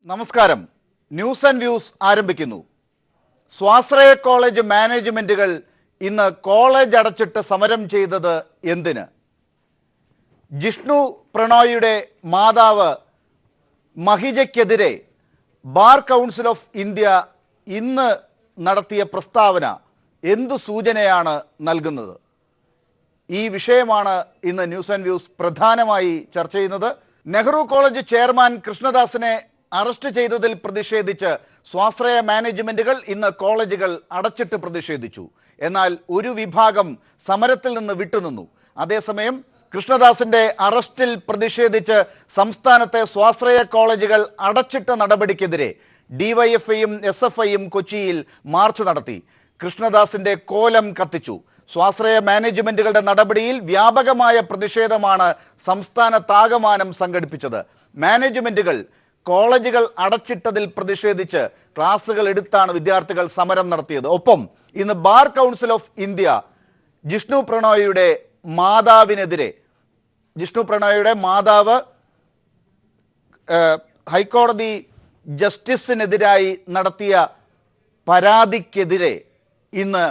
നമസ്കാരം. News and views ആരംഭിക്കുന്നു. സ്വാശ്രയ കോളേജ് മാനേജ്മെന്റുകൾ ഇന്ന് കോളേജ് അടച്ചിട്ട് സമരം ചെയ്തത് എന്തിന്? ജിഷ്ണു പ്രണോയിയുടെ മാതാവ് മഹിജയ്ക്കെതിരെ ബാർ കൗൺസിൽ ഓഫ് ഇന്ത്യ ഇന്ന് നടത്തിയ പ്രസ്താവന എന്തു സൂചനയാണ് നൽകുന്നത്? ഈ വിഷയമാണ് ഇന്ന് ന്യൂസ് ആൻഡ് വ്യൂസ് പ്രധാനമായി ചർച്ച ചെയ്യുന്നത്. നെഹ്റു കോളേജ് ചെയർമാൻ കൃഷ്ണദാസിനെ അറസ്റ്റ് ചെയ്തതിൽ പ്രതിഷേധിച്ച് സ്വാശ്രയ മാനേജ്മെന്റുകൾ ഇന്ന് കോളേജുകൾ അടച്ചിട്ട് പ്രതിഷേധിച്ചു. എന്നാൽ ഒരു വിഭാഗം സമരത്തിൽ നിന്ന് വിട്ടുനിന്നു. അതേസമയം കൃഷ്ണദാസിന്റെ അറസ്റ്റിൽ പ്രതിഷേധിച്ച് സംസ്ഥാനത്തെ സ്വാശ്രയ കോളേജുകൾ അടച്ചിട്ട നടപടിക്കെതിരെ ഡിവൈഎഫ്ഐയും SFIയും കൊച്ചിയിൽ മാർച്ച് നടത്തി. കൃഷ്ണദാസിന്റെ കോലം കത്തിച്ചു. സ്വാശ്രയ മാനേജ്മെന്റുകളുടെ നടപടിയിൽ വ്യാപകമായ പ്രതിഷേധമാണ് സംസ്ഥാനത്താകമാനം സംഘടിപ്പിച്ചത്. മാനേജ്മെന്റുകൾ കോളേജുകൾ അടച്ചിട്ടതിൽ പ്രതിഷേധിച്ച് ക്ലാസുകൾ എടുത്താണ് വിദ്യാർത്ഥികൾ സമരം നടത്തിയത്. ഒപ്പം ഇന്ന് bar council of India Jishnu പ്രണോയിയുടെ മാതാവിനെതിരെ, ജിഷ്ണു പ്രണോയിയുടെ മാതാവ് ഹൈക്കോടതി ജസ്റ്റിസിനെതിരായി നടത്തിയ പരാതിക്കെതിരെ ഇന്ന്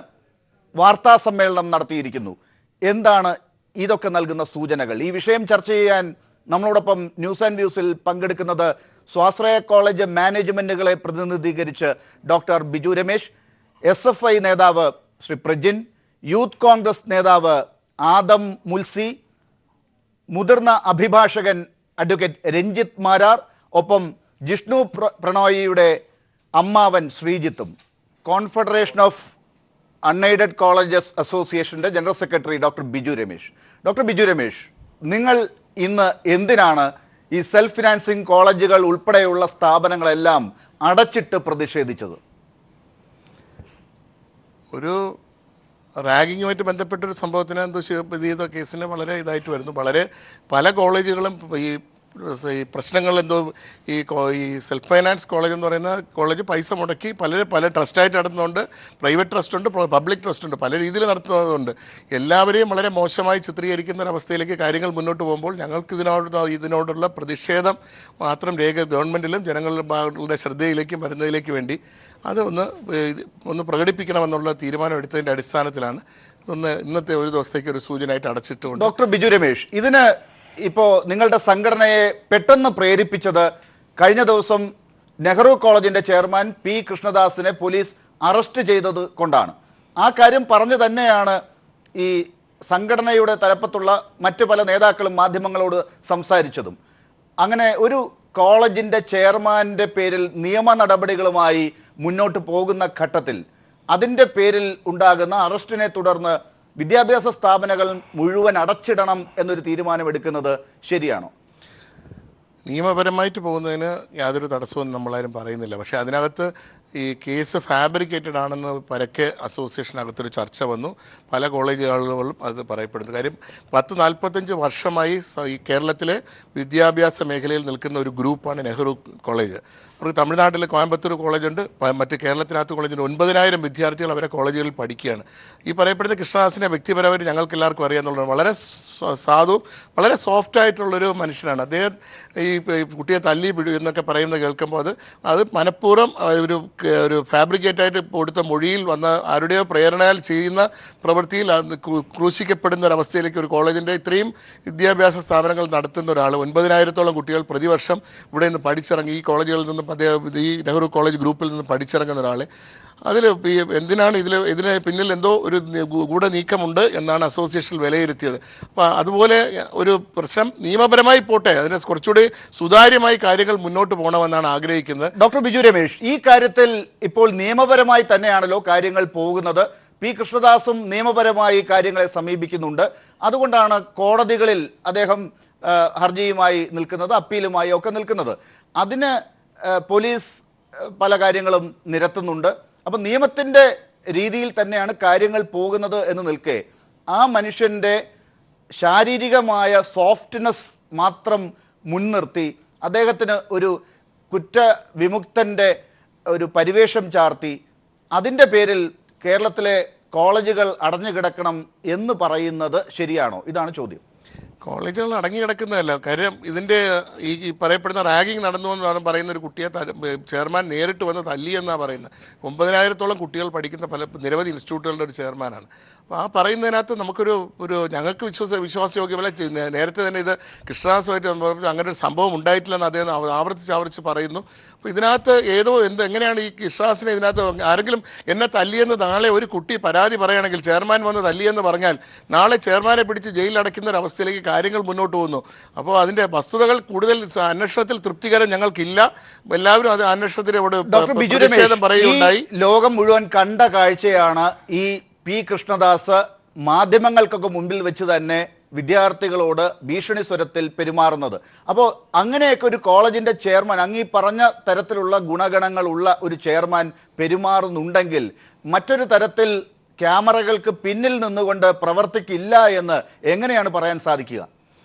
വാർത്താ സമ്മേളനം നടത്തിയിരിക്കുന്നു. എന്താണ് ഇതൊക്കെ നൽകുന്ന സൂചനകൾ? ഈ വിഷയം ചർച്ച ചെയ്യാൻ നമ്മളോടൊപ്പം ന്യൂസ് ആൻഡ് വ്യൂസിൽ പങ്കെടുക്കുന്നത് സ്വാശ്രയ കോളേജ് മാനേജ്മെന്റുകളെ പ്രതിനിധീകരിച്ച് ഡോക്ടർ ബിജു രമേശ്, SFI നേതാവ് ശ്രീ പ്രജിൻ, യൂത്ത് കോൺഗ്രസ് നേതാവ് ആദം മുൽസി, മുതിർന്ന അഭിഭാഷകൻ അഡ്വക്കേറ്റ് രഞ്ജിത്ത് മാരാർ, ഒപ്പം ജിഷ്ണു പ്രണോയിയുടെ അമ്മാവൻ ശ്രീജിത്തും. കോൺഫെഡറേഷൻ ഓഫ് അൺഎയ്ഡഡ് കോളേജസ് അസോസിയേഷൻ്റെ general secretary doctor Biju Ramesh. Doctor Biju Ramesh, നിങ്ങൾ ഇന്ന് എന്തിനാണ് ഈ സെൽഫ് ഫിനാൻസിങ് കോളേജുകൾ ഉൾപ്പെടെയുള്ള സ്ഥാപനങ്ങളെല്ലാം അടച്ചിട്ട് പ്രതിഷേധിച്ചത്? ഒരു റാഗിങ്ങുമായിട്ട് ബന്ധപ്പെട്ടൊരു സംഭവത്തിന് എന്തോ ചെയ്ത കേസിന് വളരെ ഇതായിട്ട് വരുന്നു. പല കോളേജുകളും ഈ പ്രശ്നങ്ങൾ എന്തോ ഈ സെൽഫ് ഫൈനാൻസ് കോളേജ് എന്ന് പറയുന്ന കോളേജ് പൈസ മുടക്കി പല ട്രസ്റ്റായിട്ട് നടത്തുന്നുണ്ട്. പ്രൈവറ്റ് ട്രസ്റ്റ് ഉണ്ട്, പബ്ലിക് ട്രസ്റ്റ് ഉണ്ട്, പല രീതിയിൽ നടത്തുന്നതുണ്ട്. എല്ലാവരെയും വളരെ മോശമായി ചിത്രീകരിക്കുന്ന ഒരവസ്ഥയിലേക്ക് കാര്യങ്ങൾ മുന്നോട്ട് പോകുമ്പോൾ ഞങ്ങൾക്ക് ഇതിനോടുള്ള പ്രതിഷേധം മാത്രം ഗവൺമെൻറ്റിലും ജനങ്ങളുടെ ശ്രദ്ധയിലേക്കും വരുന്നതിലേക്ക് വേണ്ടി അത് ഒന്ന് പ്രകടിപ്പിക്കണമെന്നുള്ള തീരുമാനം എടുത്തതിൻ്റെ അടിസ്ഥാനത്തിലാണ് ഇന്നത്തെ ഒരു ദിവസത്തേക്ക് ഒരു സൂചനയായിട്ട് അടച്ചിട്ടുണ്ട്. ഡോക്ടർ ബിജു രമേശ്, ഇതിന് ഇപ്പോൾ നിങ്ങളുടെ സംഘടനയെ പെട്ടെന്ന് പ്രേരിപ്പിച്ചത് കഴിഞ്ഞ ദിവസം നെഹ്റു കോളേജിന്റെ ചെയർമാൻ P കൃഷ്ണദാസിനെ പോലീസ് അറസ്റ്റ് ചെയ്തത് കൊണ്ടാണ്. ആ കാര്യം പറഞ്ഞു തന്നെയാണ് ഈ സംഘടനയുടെ തലപ്പത്തുള്ള മറ്റു പല നേതാക്കളും മാധ്യമങ്ങളോട് സംസാരിച്ചതും. അങ്ങനെ ഒരു കോളേജിന്റെ ചെയർമാൻ്റെ പേരിൽ നിയമ നടപടികളുമായി മുന്നോട്ട് പോകുന്ന ഘട്ടത്തിൽ അതിൻ്റെ പേരിൽ ഉണ്ടാകുന്ന അറസ്റ്റിനെ തുടർന്ന് വിദ്യാഭ്യാസ സ്ഥാപനങ്ങൾ മുഴുവൻ അടച്ചിടണം എന്നൊരു തീരുമാനമെടുക്കുന്നത് ശരിയാണോ? നിയമപരമായിട്ട് പോകുന്നതിന് യാതൊരു തടസ്സവും നമ്മളാരും പറയുന്നില്ല. പക്ഷേ അതിനകത്ത് ഈ കേസ് ഫാബ്രിക്കേറ്റഡ് ആണെന്ന് പരക്കെ അസോസിയേഷനകത്തൊരു ചർച്ച വന്നു. പല കോളേജുകളിലും അത് പറയപ്പെടുന്നു. കാര്യം 40-45 വർഷമായി ഈ കേരളത്തിലെ വിദ്യാഭ്യാസ മേഖലയിൽ നിൽക്കുന്ന ഒരു ഗ്രൂപ്പാണ് നെഹ്റു കോളേജ്. അവർക്ക് തമിഴ്നാട്ടിൽ കോയമ്പത്തൂർ കോളേജുണ്ട്, മറ്റ് കേരളത്തിനകത്ത് കോളേജുണ്ട്. 9,000 വിദ്യാർത്ഥികൾ അവരെ കോളേജുകളിൽ പഠിക്കുകയാണ്. ഈ പറയപ്പെടുന്ന കൃഷ്ണദാസിനെ വ്യക്തിപരമായിട്ട് ഞങ്ങൾക്ക് എല്ലാവർക്കും അറിയാമെന്നുള്ളത് വളരെ സാധുവും വളരെ സോഫ്റ്റായിട്ടുള്ളൊരു മനുഷ്യനാണ്. അദ്ദേഹം ഈ കുട്ടിയെ തല്ലി എന്നൊക്കെ പറയുന്നത് കേൾക്കുമ്പോൾ അത് മനഃപൂർവ്വം ഒരു ഫാബ്രിക്കേറ്റായിട്ട് കൊടുത്ത മൊഴിയിൽ വന്ന ആരുടെയോ പ്രേരണയാൽ ചെയ്യുന്ന പ്രവൃത്തിയിൽ ക്രൂശിക്കപ്പെടുന്ന ഒരവസ്ഥയിലേക്ക് ഒരു കോളേജിൻ്റെ ഇത്രയും വിദ്യാഭ്യാസ സ്ഥാപനങ്ങൾ നടത്തുന്ന ഒരാൾ, 9,000-ഓളം കുട്ടികൾ പ്രതിവർഷം ഇവിടെ നിന്ന് പഠിച്ചിറങ്ങി, ഈ കോളേജുകളിൽ നിന്നും ഈ നെഹ്റു കോളേജ് ഗ്രൂപ്പിൽ നിന്ന് പഠിച്ചിറങ്ങുന്ന ഒരാളെ എന്തിനാണ് ഇതിന് പിന്നിൽ എന്തോ ഒരു ഗൂഢനീക്കമുണ്ട് എന്നാണ് അസോസിയേഷൻ വിലയിരുത്തിയത്. അപ്പോൾ അതുപോലെ ഒരു പ്രശ്നം നിയമപരമായി പോട്ടെ, അതിനെ കുറച്ചുകൂടി സുതാര്യമായി കാര്യങ്ങൾ മുന്നോട്ട് പോകണമെന്നാണ് ആഗ്രഹിക്കുന്നത്. ഡോക്ടർ ബിജു രമേശ്, ഈ കാര്യത്തിൽ ഇപ്പോൾ നിയമപരമായി തന്നെയാണല്ലോ കാര്യങ്ങൾ പോകുന്നത്. P കൃഷ്ണദാസും നിയമപരമായി കാര്യങ്ങളെ സമീപിക്കുന്നുണ്ട്. അതുകൊണ്ടാണ് കോടതികളിൽ അദ്ദേഹം ഹർജിയുമായി നിൽക്കുന്നത്, അപ്പീലുമായി ഒക്കെ നിൽക്കുന്നത്. അതിന് പോലീസ് പല കാര്യങ്ങളും നിരത്തുന്നുണ്ട്. അപ്പം നിയമത്തിൻ്റെ രീതിയിൽ തന്നെയാണ് കാര്യങ്ങൾ പോകുന്നത് എന്ന് നിൽക്കെ ആ മനുഷ്യൻ്റെ ശാരീരികമായ സോഫ്റ്റ്നെസ് മാത്രം മുൻനിർത്തി അദ്ദേഹത്തിന് ഒരു കുറ്റവിമുക്തൻ്റെ ഒരു പരിവേഷം ചാർത്തി അതിൻ്റെ പേരിൽ കേരളത്തിലെ കോളേജുകൾ അടഞ്ഞു കിടക്കണം എന്ന് പറയുന്നത് ശരിയാണോ? ഇതാണ് ചോദ്യം. കോളേജുകൾ അടങ്ങി കിടക്കുന്നതല്ല. കാര്യം ഇതിൻ്റെ ഈ പറയപ്പെടുന്ന റാഗിങ് നടന്നു എന്നാണ് പറയുന്ന ഒരു കുട്ടിയെ ചെയർമാൻ നേരിട്ട് വന്ന് തല്ലിയെന്നാണ് പറയുന്നത്. 9,000-ഓളം കുട്ടികൾ പഠിക്കുന്ന നിരവധി ഇൻസ്റ്റിറ്റ്യൂട്ടുകളുടെ ഒരു ചെയർമാനാണ്. അപ്പോൾ ആ പറയുന്നതിനകത്ത് നമുക്കൊരു ഞങ്ങൾക്ക് വിശ്വാസയോഗ്യമല്ല. നേരത്തെ തന്നെ ഇത് കൃഷ്ണദാസുമായിട്ട് അങ്ങനെ ഒരു സംഭവം ഉണ്ടായിട്ടില്ലെന്ന് അദ്ദേഹം ആവർത്തിച്ച് പറയുന്നു. അപ്പോൾ ഇതിനകത്ത് എങ്ങനെയാണ് ഈ കൃഷ്ണദാസിനെ ഇതിനകത്ത് ആരെങ്കിലും എന്നെ തല്ലിയെന്ന് നാളെ ഒരു കുട്ടി പരാതി പറയുകയാണെങ്കിൽ, ചെയർമാൻ വന്ന് തല്ലിയെന്ന് പറഞ്ഞാൽ നാളെ ചെയർമാനെ പിടിച്ച് ജയിലിൽ അടയ്ക്കുന്ന ഒരു അവസ്ഥയിലേക്ക് കാര്യങ്ങൾ മുന്നോട്ട് പോകുന്നു. അപ്പോൾ അതിൻ്റെ വസ്തുതകൾ കൂടുതൽ അന്വേഷണത്തിൽ തൃപ്തികരം ഞങ്ങൾക്കില്ല. എല്ലാവരും അത് അന്വേഷണത്തിനോട് പ്രതിഷേധം പറയുകയുണ്ടായി. ലോകം മുഴുവൻ കണ്ട കാഴ്ചയാണ് ഈ പി കൃഷ്ണദാസ് മാധ്യമങ്ങൾക്കൊക്കെ മുമ്പിൽ വെച്ച് തന്നെ വിദ്യാർത്ഥികളോട് ഭീഷണി സ്വരത്തിൽ പെരുമാറുന്നത്. അപ്പോൾ അങ്ങനെയൊക്കെ ഒരു കോളേജിൻ്റെ ചെയർമാൻ, അങ്ങീ പറഞ്ഞ തരത്തിലുള്ള ഗുണഗണങ്ങൾ ഉള്ള ഒരു ചെയർമാൻ പെരുമാറുന്നുണ്ടെങ്കിൽ മറ്റൊരു തരത്തിൽ ക്യാമറകൾക്ക് പിന്നിൽ നിന്നുകൊണ്ട് പ്രവർത്തിക്കില്ല എന്ന് എങ്ങനെയാണ് പറയാൻ സാധിക്കുക?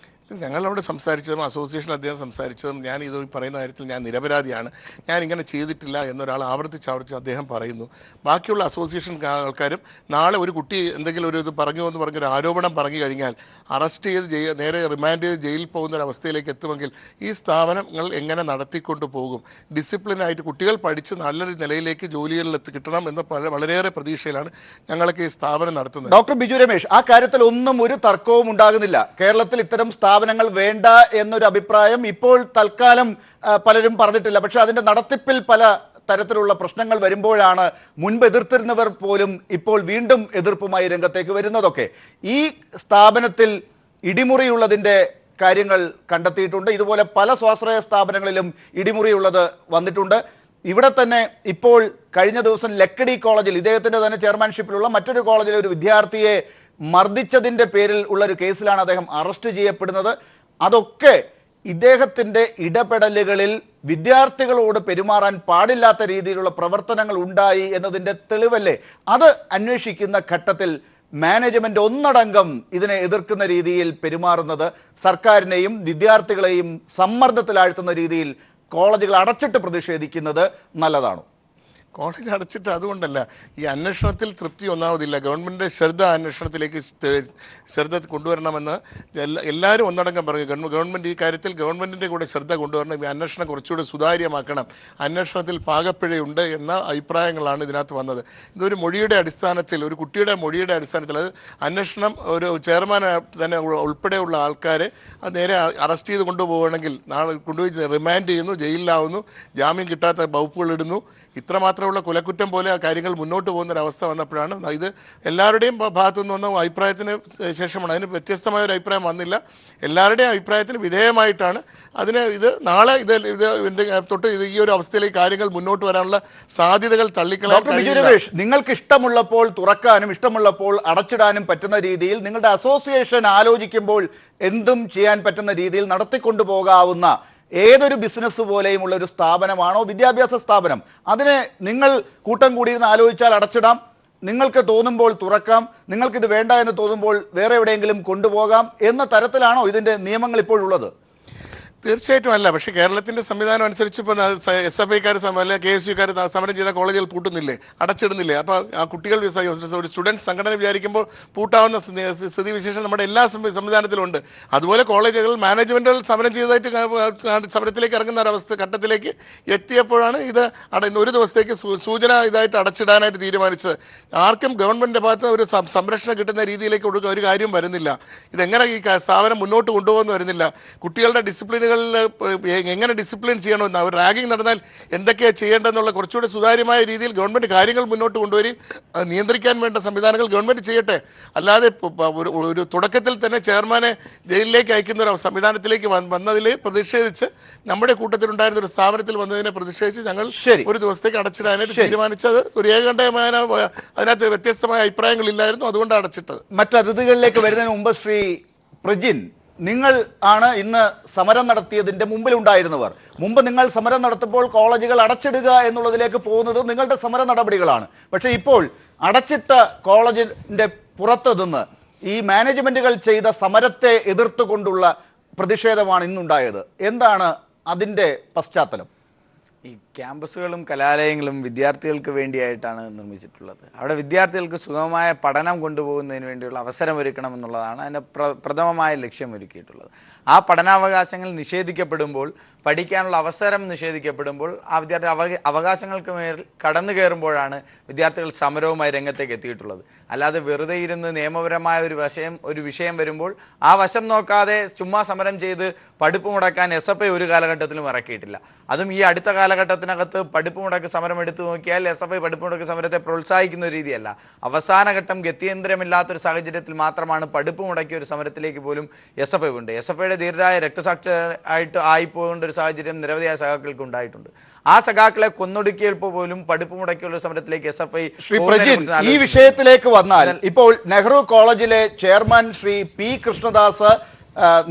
ഞങ്ങളവിടെ സംസാരിച്ചതും അസോസിയേഷൻ അദ്ദേഹം സംസാരിച്ചതും ഞാൻ ഇത് പറയുന്ന കാര്യത്തിൽ ഞാൻ നിരപരാധിയാണ്, ഞാൻ ഇങ്ങനെ ചെയ്തിട്ടില്ല എന്നൊരാൾ ആവർത്തിച്ച് അദ്ദേഹം പറയുന്നു. ബാക്കിയുള്ള അസോസിയേഷൻ ആൾക്കാരും നാളെ ഒരു കുട്ടി എന്തെങ്കിലും ഒരു ഇത് പറഞ്ഞു എന്ന് പറഞ്ഞൊരു ആരോപണം പറഞ്ഞു കഴിഞ്ഞാൽ അറസ്റ്റ് ചെയ്ത് നേരെ റിമാൻഡ് ചെയ്ത് ജയിലിൽ പോകുന്ന ഒരു അവസ്ഥയിലേക്ക് എത്തുമെങ്കിൽ ഈ സ്ഥാപനങ്ങൾ എങ്ങനെ നടത്തിക്കൊണ്ട് പോകും? ഡിസിപ്ലിനായിട്ട് കുട്ടികൾ പഠിച്ച് നല്ലൊരു നിലയിലേക്ക് ജോലികളിൽ കിട്ടണം എന്ന വളരെയേറെ പ്രതീക്ഷയിലാണ് ഞങ്ങൾക്ക് ഈ സ്ഥാപനം നടത്തുന്നത്. ഡോക്ടർ ബിജു രമേശ്, ആ കാര്യത്തിൽ ഒന്നും ഒരു തർക്കവും ഉണ്ടാകുന്നില്ല. കേരളത്തിൽ ഇത്തരം സ്ഥാപനങ്ങൾ വേണ്ട എന്നൊരു അഭിപ്രായം ഇപ്പോൾ തൽക്കാലം പലരും പറഞ്ഞിട്ടില്ല. പക്ഷെ അതിന്റെ നടത്തിപ്പിൽ പല തരത്തിലുള്ള പ്രശ്നങ്ങൾ വരുമ്പോഴാണ് മുൻപ് എതിർത്തിരുന്നവർ പോലും ഇപ്പോൾ വീണ്ടും എതിർപ്പുമായി രംഗത്തേക്ക് വരുന്നതൊക്കെ. ഈ സ്ഥാപനത്തിൽ ഇടിമുറിയുള്ളതിൻ്റെ കാര്യങ്ങൾ കണ്ടെത്തിയിട്ടുണ്ട്. ഇതുപോലെ പല സ്വാശ്രയ സ്ഥാപനങ്ങളിലും ഇടിമുറിയുള്ളത് വന്നിട്ടുണ്ട്. ഇവിടെ തന്നെ ഇപ്പോൾ കഴിഞ്ഞ ദിവസം ലക്കടി കോളേജിൽ ഇദ്ദേഹത്തിൻ്റെ തന്നെ ചെയർമാൻഷിപ്പിലുള്ള മറ്റൊരു കോളേജിലെ ഒരു വിദ്യാർത്ഥിയെ മർദ്ദിച്ചതിൻ്റെ പേരിൽ ഉള്ളൊരു കേസിലാണ് അദ്ദേഹം അറസ്റ്റ് ചെയ്യപ്പെടുന്നത്. അതൊക്കെ ഇദ്ദേഹത്തിൻ്റെ ഇടപെടലുകളിൽ വിദ്യാർത്ഥികളോട് പെരുമാറാൻ പാടില്ലാത്ത രീതിയിലുള്ള പ്രവർത്തനങ്ങൾ ഉണ്ടായി എന്നതിൻ്റെ തെളിവല്ലേ? അത് അന്വേഷിക്കുന്ന ഘട്ടത്തിൽ മാനേജ്മെൻറ്റ് ഒന്നടങ്കം ഇതിനെ എതിർക്കുന്ന രീതിയിൽ പെരുമാറുന്നത് സർക്കാരിനെയും വിദ്യാർത്ഥികളെയും സമ്മർദ്ദത്തിലാഴ്ത്തുന്ന രീതിയിൽ കോളേജുകൾ അടച്ചിട്ട് പ്രതിഷേധിക്കുന്നത് നല്ലതാണോ? കോളേജ് അടച്ചിട്ട് അതുകൊണ്ടല്ല, ഈ അന്വേഷണത്തിൽ തൃപ്തി ഒന്നാമതില്ല. ഗവൺമെൻറ് അന്വേഷണത്തിലേക്ക് ശ്രദ്ധ കൊണ്ടുവരണമെന്ന് എല്ലാവരും ഒന്നടങ്കം പറഞ്ഞു. ഗവൺമെൻറ് ഈ കാര്യത്തിൽ ഗവൺമെൻറ്റിൻ്റെ കൂടെ ശ്രദ്ധ കൊണ്ടുവരണം. ഈ അന്വേഷണം കുറച്ചുകൂടി സുതാര്യമാക്കണം, അന്വേഷണത്തിൽ പാകപ്പിഴയുണ്ട് എന്ന അഭിപ്രായങ്ങളാണ് ഇതിനകത്ത് വന്നത്. ഇതൊരു മൊഴിയുടെ അടിസ്ഥാനത്തിൽ, ഒരു കുട്ടിയുടെ മൊഴിയുടെ അടിസ്ഥാനത്തിൽ, അത് അന്വേഷണം ഒരു ചെയർമാൻ തന്നെ ഉൾപ്പെടെയുള്ള ആൾക്കാരെ അത് നേരെ അറസ്റ്റ് ചെയ്ത് കൊണ്ടുപോവുകയാണെങ്കിൽ നാളെ കൊണ്ടുപോയി റിമാൻഡ് ചെയ്യുന്നു, ജയിലിലാവുന്നു, ജാമ്യം കിട്ടാത്ത വകുപ്പുകൾ ഇടുന്നു. ഇത്രമാത്രമുള്ള കുലക്കുറ്റം പോലെ ആ കാര്യങ്ങൾ മുന്നോട്ട് പോകുന്നൊരവസ്ഥ വന്നപ്പോഴാണ് ഇത് എല്ലാവരുടെയും ഭാഗത്തു നിന്ന് വന്ന അഭിപ്രായത്തിന് ശേഷമാണ്. അതിന് വ്യത്യസ്തമായ ഒരു അഭിപ്രായം വന്നില്ല. എല്ലാവരുടെയും അഭിപ്രായത്തിന് വിധേയമായിട്ടാണ് ഇത് നാളെ തൊട്ട് ഈ ഒരു അവസ്ഥയിലേക്ക് കാര്യങ്ങൾ മുന്നോട്ട് വരാനുള്ള സാധ്യതകൾ തള്ളിക്കളയാൻ കഴിയില്ല. നിങ്ങൾക്ക് ഇഷ്ടമുള്ളപ്പോൾ തുറക്കാനും ഇഷ്ടമുള്ളപ്പോൾ അടച്ചിടാനും പറ്റുന്ന രീതിയിൽ നിങ്ങളുടെ അസോസിയേഷൻ ആലോചിക്കുമ്പോൾ എന്തും ചെയ്യാൻ പറ്റുന്ന രീതിയിൽ നടത്തിക്കൊണ്ടു പോകാവുന്ന ഏതൊരു ബിസിനസ് പോലെയും ഉള്ള ഒരു സ്ഥാപനമാണോ വിദ്യാഭ്യാസ സ്ഥാപനം? അതിനെ നിങ്ങൾ കൂട്ടം കൂടിയിരുന്ന് ആലോചിച്ചാൽ അടച്ചിടാം, നിങ്ങൾക്ക് തോന്നുമ്പോൾ തുറക്കാം, നിങ്ങൾക്കിത് വേണ്ട എന്ന് തോന്നുമ്പോൾ വേറെ എവിടെയെങ്കിലും കൊണ്ടുപോകാം എന്ന തരത്തിലാണോ ഇതിൻ്റെ നിയമങ്ങൾ ഇപ്പോഴുള്ളത്? തീർച്ചയായിട്ടും അല്ല. പക്ഷേ കേരളത്തിൻ്റെ സംവിധാനം അനുസരിച്ച് ഇപ്പോൾ SFIക്കാർ അല്ലെ KSUക്കാർ സമരം ചെയ്ത കോളേജുകൾ പൂട്ടുന്നില്ലേ, അടച്ചിടുന്നില്ലേ? അപ്പോൾ ആ കുട്ടികൾ ഒരു സ്റ്റുഡൻസ് സംഘടന വിചാരിക്കുമ്പോൾ പൂട്ടാവുന്ന സ്ഥിതിവിശേഷം നമ്മുടെ എല്ലാ സംവിധാനത്തിലുണ്ട്. അതുപോലെ കോളേജുകൾ മാനേജ്മെൻറ്റുകൾ സമരം ചെയ്തതായിട്ട് സമരത്തിലേക്ക് ഇറങ്ങുന്ന ഒരവസ്ഥ ഘട്ടത്തിലേക്ക് എത്തിയപ്പോഴാണ് ഇത് ഒരു ദിവസത്തേക്ക് സൂചന ഇതായിട്ട് അടച്ചിടാനായിട്ട് തീരുമാനിച്ചത്. ആർക്കും ഗവൺമെൻറ്റിൻ്റെ ഭാഗത്ത് ഒരു സംരക്ഷണം കിട്ടുന്ന രീതിയിലേക്ക് ഒരു കാര്യം വരുന്നില്ല. ഇതെങ്ങനെ ഈ സ്ഥാപനം മുന്നോട്ട് കൊണ്ടുപോകുന്നു വരുന്നില്ല. കുട്ടികളുടെ ഡിസിപ്ലിനുകൾ എങ്ങനെ ഡിസിപ്ലിൻ ചെയ്യണമെന്ന്, അവർ റാഗിങ് നടന്നാൽ എന്തൊക്കെയാണ് ചെയ്യേണ്ടതെന്നുള്ള കുറച്ചുകൂടി സുതാര്യമായ രീതിയിൽ ഗവൺമെൻറ് കാര്യങ്ങൾ മുന്നോട്ട് കൊണ്ടുവരും. നിയന്ത്രിക്കാൻ വേണ്ട സംവിധാനങ്ങൾ ഗവൺമെൻറ് ചെയ്യട്ടെ. അല്ലാതെ ഒരു തുടക്കത്തിൽ തന്നെ ചെയർമാനെ ജയിലിലേക്ക് അയക്കുന്ന ഒരു സംവിധാനത്തിലേക്ക് വന്നതിൽ പ്രതിഷേധിച്ച് നമ്മുടെ കൂട്ടത്തിലുണ്ടായിരുന്ന ഒരു സ്ഥാപനത്തിൽ വന്നതിനെ പ്രതിഷേധിച്ച് ഞങ്ങൾ ഒരു ദിവസത്തേക്ക് അടച്ചിടാനായിട്ട് തീരുമാനിച്ചത്. ഒരു ഏകകണ്ഠമായ അതിനകത്ത് വ്യത്യസ്തമായ അഭിപ്രായങ്ങളില്ലായിരുന്നു, അതുകൊണ്ട് അടച്ചിട്ടത്. മറ്റ് അതിഥികളിലേക്ക് വരുന്നതിന് മുമ്പ് ശ്രീ പ്രജിൻ, നിങ്ങൾ ആണ് ഇന്ന് സമരം നടത്തിയതിൻ്റെ മുമ്പിലുണ്ടായിരുന്നവർ. മുമ്പ് നിങ്ങൾ സമരം നടത്തുമ്പോൾ കോളേജുകൾ അടച്ചിടുക എന്നുള്ളതിലേക്ക് പോകുന്നത് നിങ്ങളുടെ സമര നടപടികളാണ്. പക്ഷേ ഇപ്പോൾ അടച്ചിട്ട കോളേജിൻ്റെ പുറത്ത് നിന്ന് ഈ മാനേജ്മെൻറ്റുകൾ ചെയ്ത സമരത്തെ എതിർത്തുകൊണ്ടുള്ള പ്രതിഷേധമാണ് ഇന്നുണ്ടായത്. എന്താണ് അതിൻ്റെ പശ്ചാത്തലം? ഈ ക്യാമ്പസുകളും കലാലയങ്ങളും വിദ്യാർത്ഥികൾക്ക് വേണ്ടിയായിട്ടാണ് നിർമ്മിച്ചിട്ടുള്ളത്. അവിടെ വിദ്യാർത്ഥികൾക്ക് സുഗമമായ പഠനം കൊണ്ടുപോകുന്നതിന് വേണ്ടിയുള്ള അവസരം ഒരുക്കണം എന്നുള്ളതാണ് അതിൻ്റെ പ്രഥമമായ ലക്ഷ്യം ഒരുക്കിയിട്ടുള്ളത്. ആ പഠനാവകാശങ്ങൾ നിഷേധിക്കപ്പെടുമ്പോൾ, പഠിക്കാനുള്ള അവസരം നിഷേധിക്കപ്പെടുമ്പോൾ, ആ വിദ്യാർത്ഥി അവകാശങ്ങൾക്ക് മേൽ കടന്നു കയറുമ്പോഴാണ് വിദ്യാർത്ഥികൾ സമരവുമായി രംഗത്തേക്ക് എത്തിയിട്ടുള്ളത്. അല്ലാതെ വെറുതെ ഇരുന്ന് നിയമപരമായ ഒരു വിഷയം വരുമ്പോൾ ആ വശം നോക്കാതെ ചുമ്മാ സമരം ചെയ്ത് പഠിപ്പ് മുടക്കാൻ SFI ഒരു കാലഘട്ടത്തിലും ഇറക്കിയിട്ടില്ല. അതും ഈ അടുത്ത കാലഘട്ടത്തിനകത്ത് പഠിപ്പ് മുടക്ക് സമരം എടുത്തു നോക്കിയാൽ SFI പഠിപ്പ് മുടക്ക് സമരത്തെ പ്രോത്സാഹിക്കുന്ന ഒരു രീതിയല്ല. അവസാന ഘട്ടം ഗത്യന്തരമില്ലാത്തൊരു സാഹചര്യത്തിൽ മാത്രമാണ് പഠിപ്പ് മുടക്കിയ ഒരു സമരത്തിലേക്ക് പോലും SFI ഉണ്ട്. SFIയുടെ ധീരരായ രക്തസാക്ഷിയായിട്ട് ആയിപ്പോകേണ്ട ഒരു സാഹചര്യം നിരവധിയായ സഖാക്കൾക്ക് ഉണ്ടായിട്ടുണ്ട്. ആ സഖാക്കളെ കൊന്നൊടുക്കിയപ്പോൾ പോലും പഠിപ്പ് മുടക്കിയുള്ള സമരത്തിലേക്ക് SFI. ശ്രീ പ്രജിൻ, ഈ വിഷയത്തിലേക്ക് വന്നാൽ ഇപ്പോൾ നെഹ്റു കോളേജിലെ ചെയർമാൻ ശ്രീ P. കൃഷ്ണദാസ്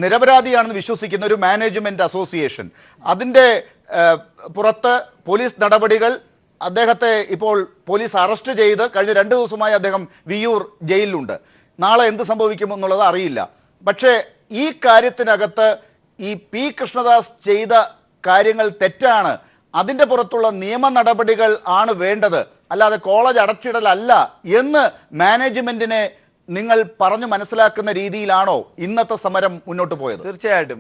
നിരപരാധിയാണെന്ന് വിശ്വസിക്കുന്ന ഒരു മാനേജ്മെന്റ് അസോസിയേഷൻ, അതിൻ്റെ പുറത്ത് പോലീസ് നടപടികൾ, അദ്ദേഹത്തെ ഇപ്പോൾ പോലീസ് അറസ്റ്റ് ചെയ്ത് കഴിഞ്ഞ 2 ദിവസമായി അദ്ദേഹം വിയ്യൂർ ജയിലിലുണ്ട്. നാളെ എന്ത് സംഭവിക്കുമെന്നുള്ളത് അറിയില്ല. പക്ഷേ ഈ കാര്യത്തിനകത്ത് ഈ P. കൃഷ്ണദാസ് ചെയ്ത കാര്യങ്ങൾ തെറ്റാണ്, അതിൻ്റെ പുറത്തുള്ള നിയമ നടപടികൾ ആണ് വേണ്ടത്, അല്ലാതെ കോളേജ് അടച്ചിടലല്ല എന്ന് മാനേജ്മെന്റിനെ നിങ്ങൾ പറഞ്ഞു മനസ്സിലാക്കുന്ന രീതിയിലാണോ ഇന്നത്തെ സമരം മുന്നോട്ട് പോയത്? തീർച്ചയായിട്ടും